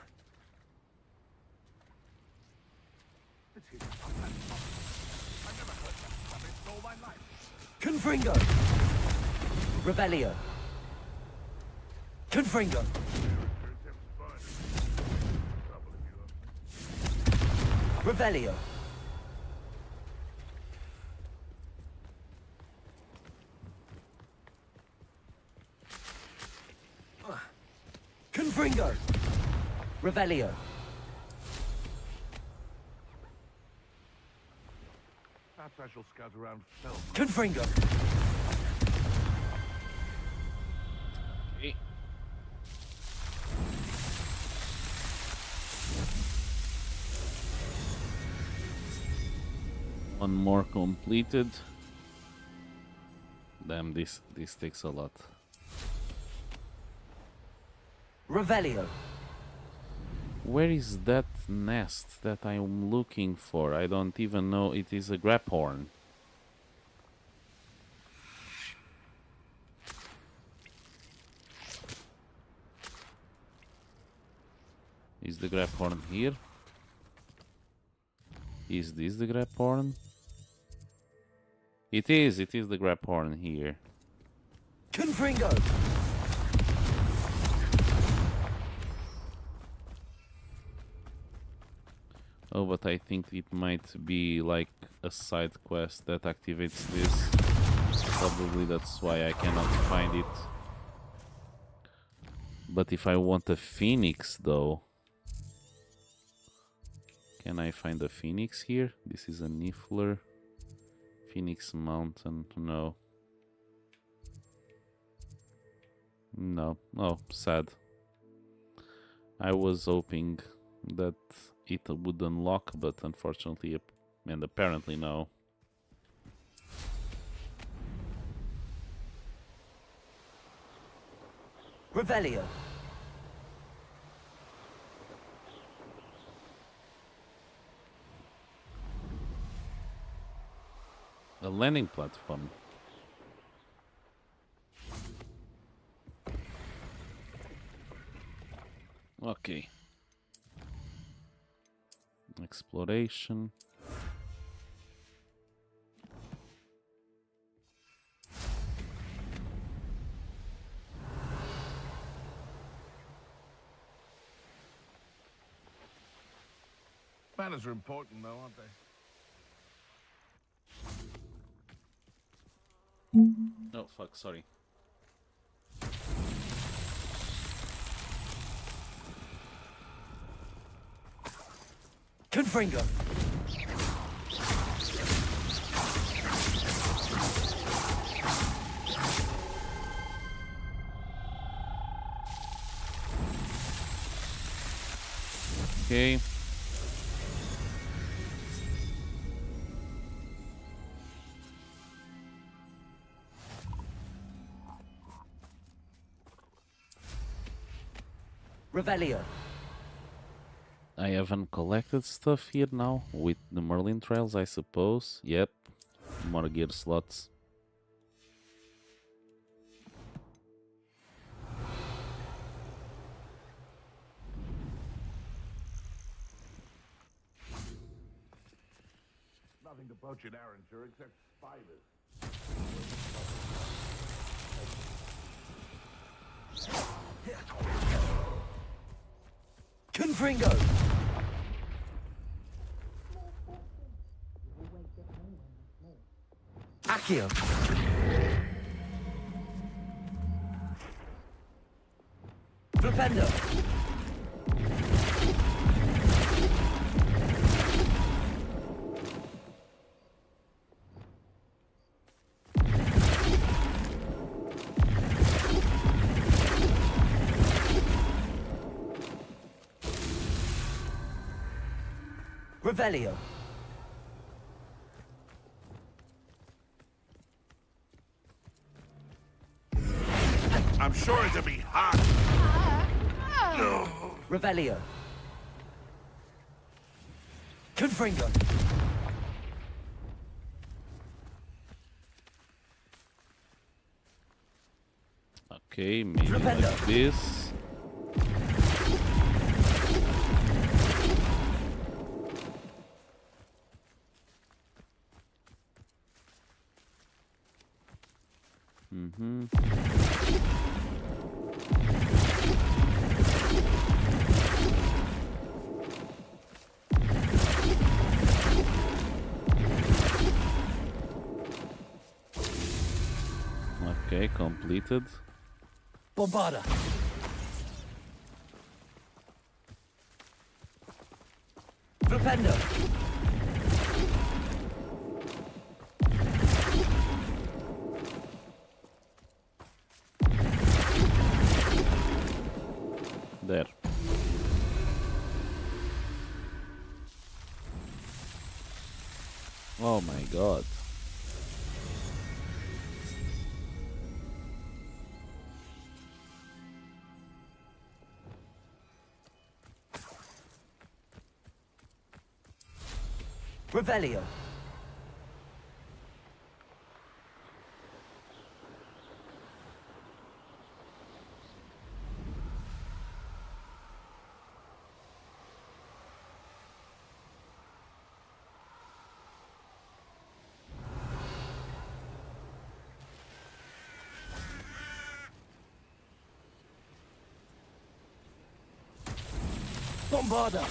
Confringo. Revelio. Confringo. Revelio. Confringo. Revelio.
Perhaps I shall scout around Felcroft.
Confringo.
Okay. One more completed. Damn, this takes a lot.
Revelio.
Where is that nest that I'm looking for? I don't even know it is a graphorn. Is the graphorn here? Is this the graphorn? It is the graphorn here.
Confringo.
Oh, but I think it might be like a side quest that activates this. Probably that's why I cannot find it. But if I want a phoenix though, can I find a phoenix here? This is a Niffler. Phoenix Mountain, no. No, oh, sad. I was hoping that it would unlock, but unfortunately, and apparently no.
Revelio.
A landing platform. Okay. Exploration.
Manners are important, though, aren't they?
Oh, fuck, sorry.
Confringo.
Okay.
Revelio.
I haven't collected stuff here now with the Merlin trials, I suppose. Yep, more gear slots.
Nothing to poach in Arranger except spiders.
Confringo. Accio. Flipendo. Revelio.
I'm sure it'll be hot. No.
Revelio. Confringo.
Okay, maybe like this. Mm-hmm. Okay, completed.
Bombarda. Flipendo.
There. Oh my god.
Revelio. Bombarda.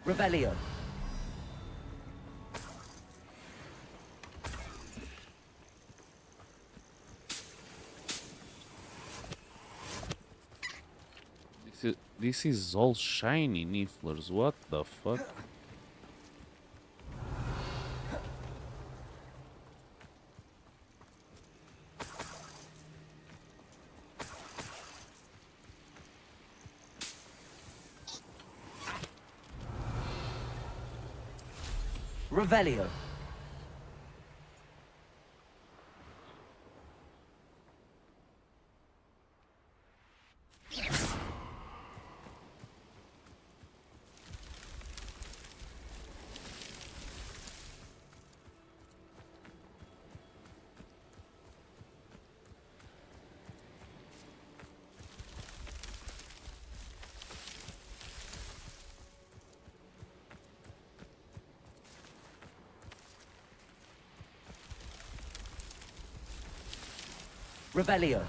Revelio.
This is all shiny nifflers. What the fuck?
Revelio. Revelio.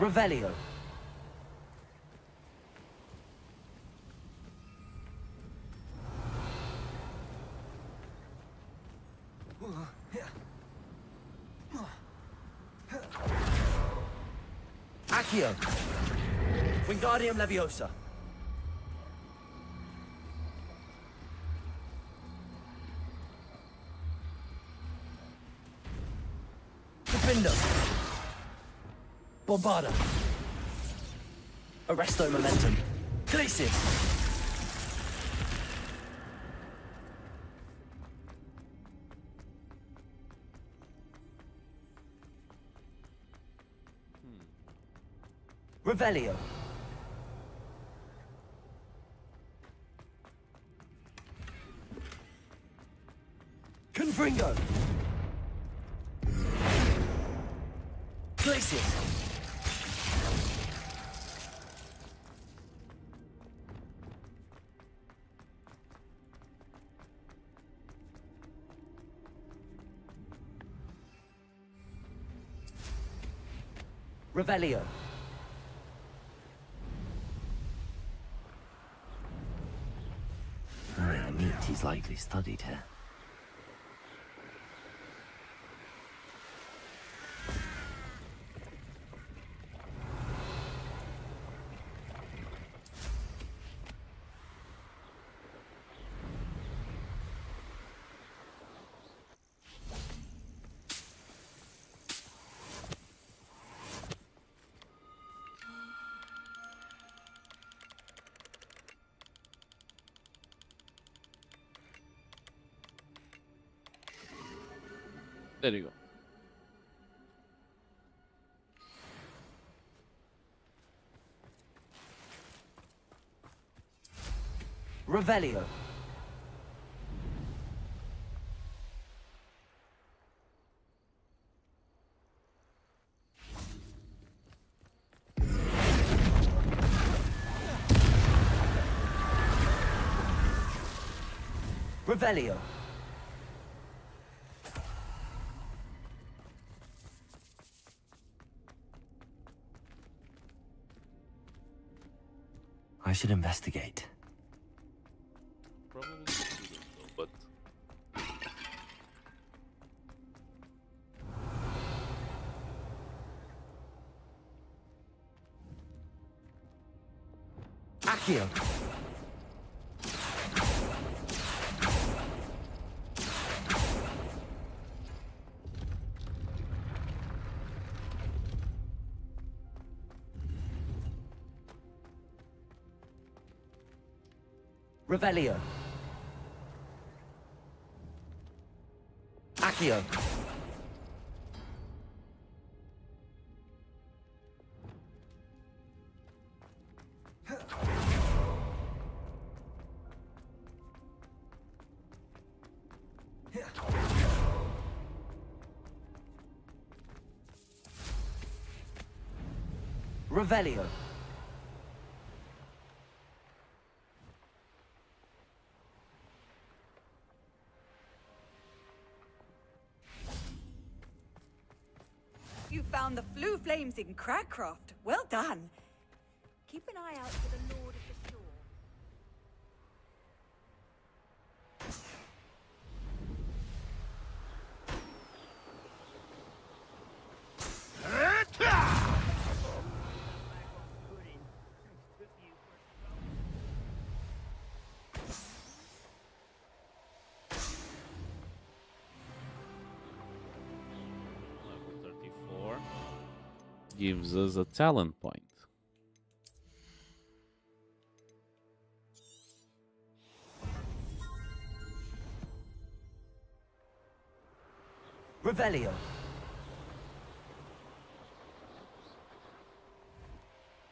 Revelio. Accio. Wingardium Leviosa. Defender. Bombarda. Arresto Momentum. Glacius. Revelio. Confringo. Glacius. Revelio. The meat he's likely studied here.
There you go.
Revelio. Revelio. I should investigate.
Probably shouldn't though, but
Accio. Revelio. Accio. Revelio.
You found the flue flames in Cragcroft. Well done. Keep an eye out for the Lord of the Shore.
gives us a talent point.
Revelio.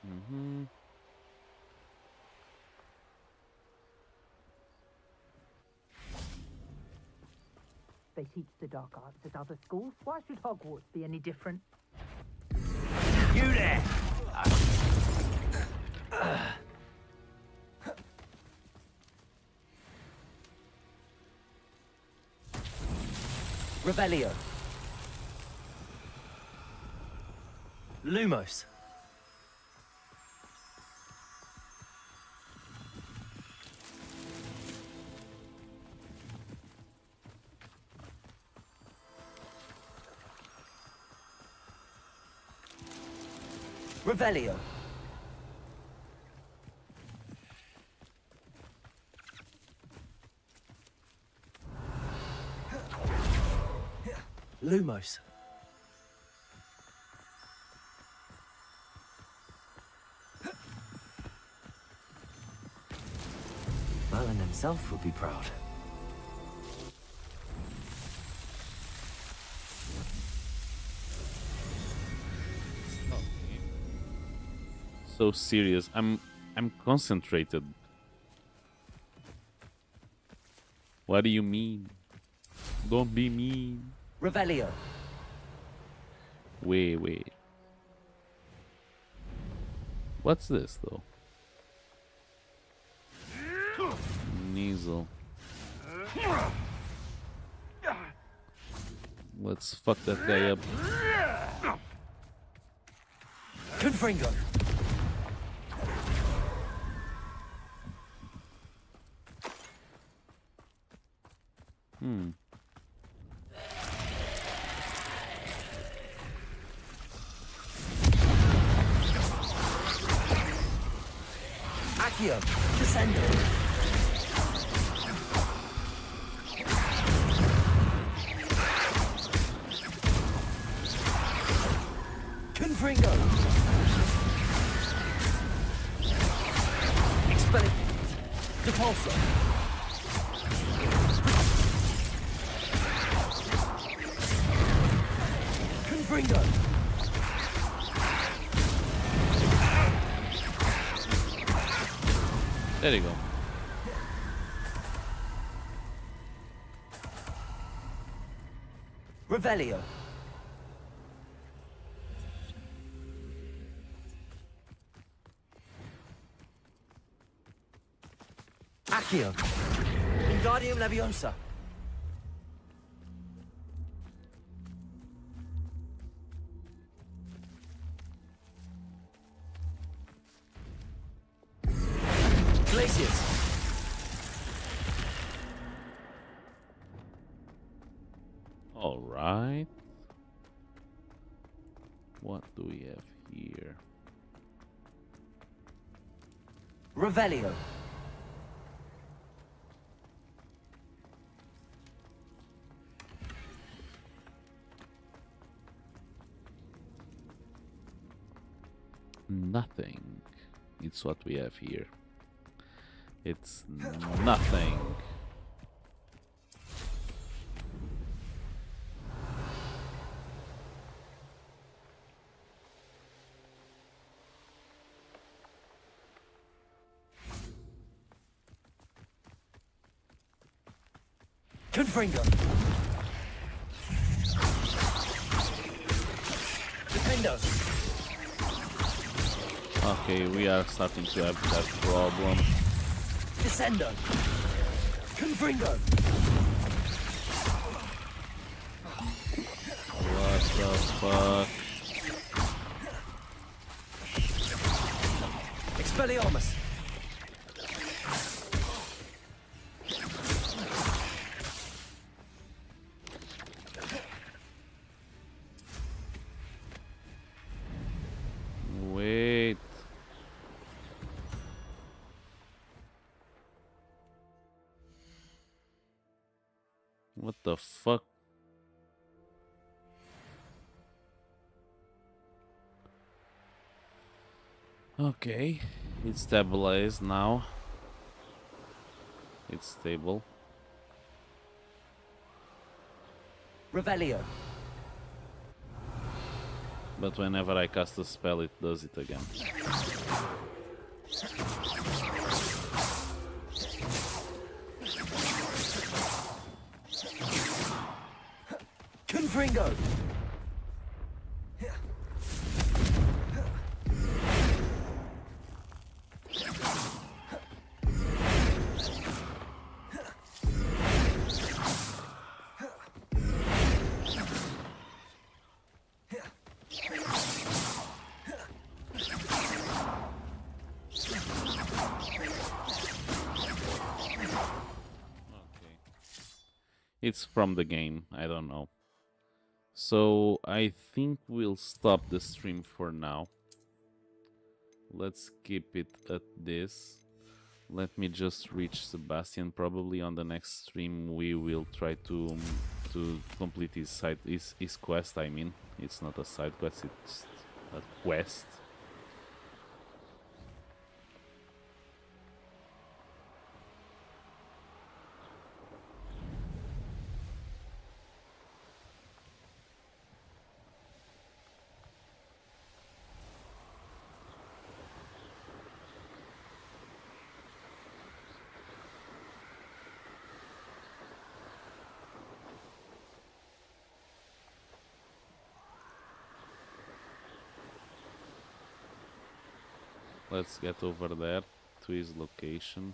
Mm-hmm.
They teach the dark arts at other schools. Why should Hogwarts be any different?
You there! Revelio. Lumos. Revelio. Lumos. Merlin himself would be proud.
So serious. I'm concentrated. What do you mean? Don't be mean.
Revelio.
Wait. What's this though? Nasal. Let's fuck that guy up.
Confringo. Accio. Descendo. Confringo. Expelling. Depulso. Confringo.
There you go.
Revelio. Accio. Wingardium Leviosa. Glacius.
All right. What do we have here?
Revelio.
Nothing. It's what we have here. It's nothing.
Confringo. Defendo.
Okay, we are starting to have that problem.
Descendo. Confringo.
What the fuck?
Expelliarmus.
Wait. What the fuck? Okay, it's stabilized now. It's stable.
Revelio.
But whenever I cast a spell, it does it again.
Confringo.
It's from the game, I don't know. So I think we'll stop the stream for now. Let's keep it at this. Let me just reach Sebastian. Probably on the next stream we will try to complete his quest. I mean, it's not a side quest, it's a quest. Let's get over there to his location.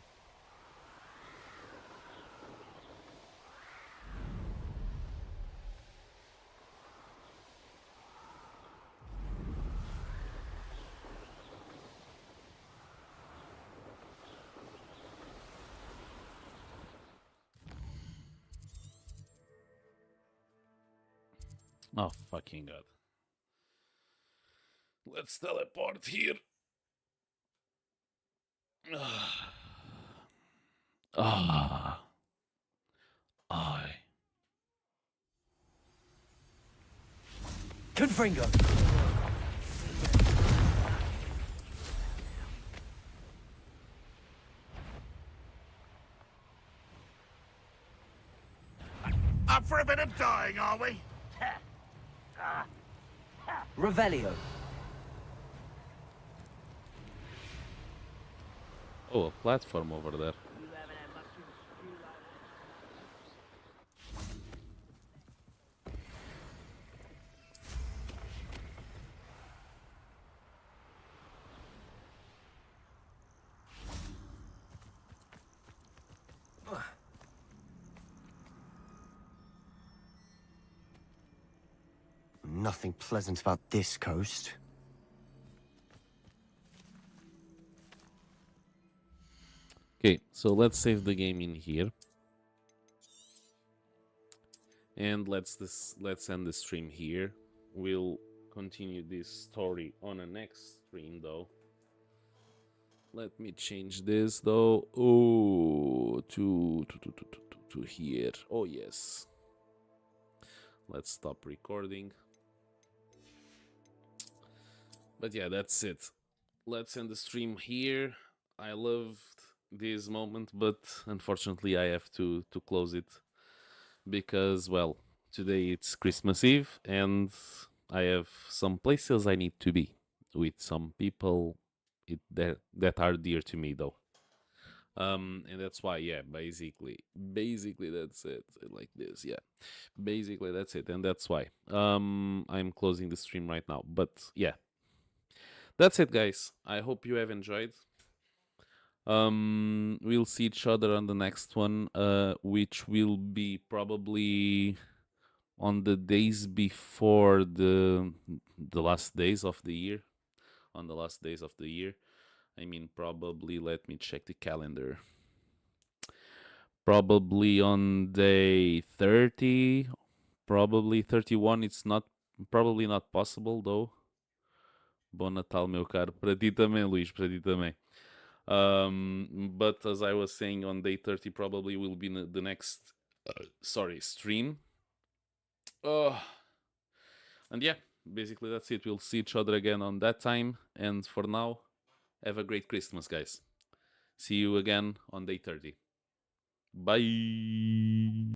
Oh, fucking god. Let's teleport here.
Confringo.
Up for a bit of dying, are we?
Revelio.
Oh, a platform over there.
Nothing pleasant about this coast.
Okay, so let's save the game in here. And let's end the stream here. We'll continue this story on the next stream though. Let me change this though. Oh, to here. Oh yes. Let's stop recording. But yeah, that's it. Let's end the stream here. I loved this moment, but unfortunately I have to close it because, well, today it's Christmas Eve and I have some places I need to be with some people that are dear to me though. And that's why, yeah, basically that's it. Like this, yeah. Basically that's it, and that's why I'm closing the stream right now. But yeah, that's it, guys. I hope you have enjoyed. We'll see each other on the next one, which will be probably on the days before the last days of the year. On the last days of the year. I mean, probably, let me check the calendar. Probably on day 30, probably 31. It's probably not possible though. Bom Natal, meu caro. Para ti também, Luís, para ti também. But as I was saying, on day 30 probably will be the next stream. And yeah, basically that's it. We'll see each other again on that time. And for now, Have a great Christmas, guys. See you again on day 30. Bye.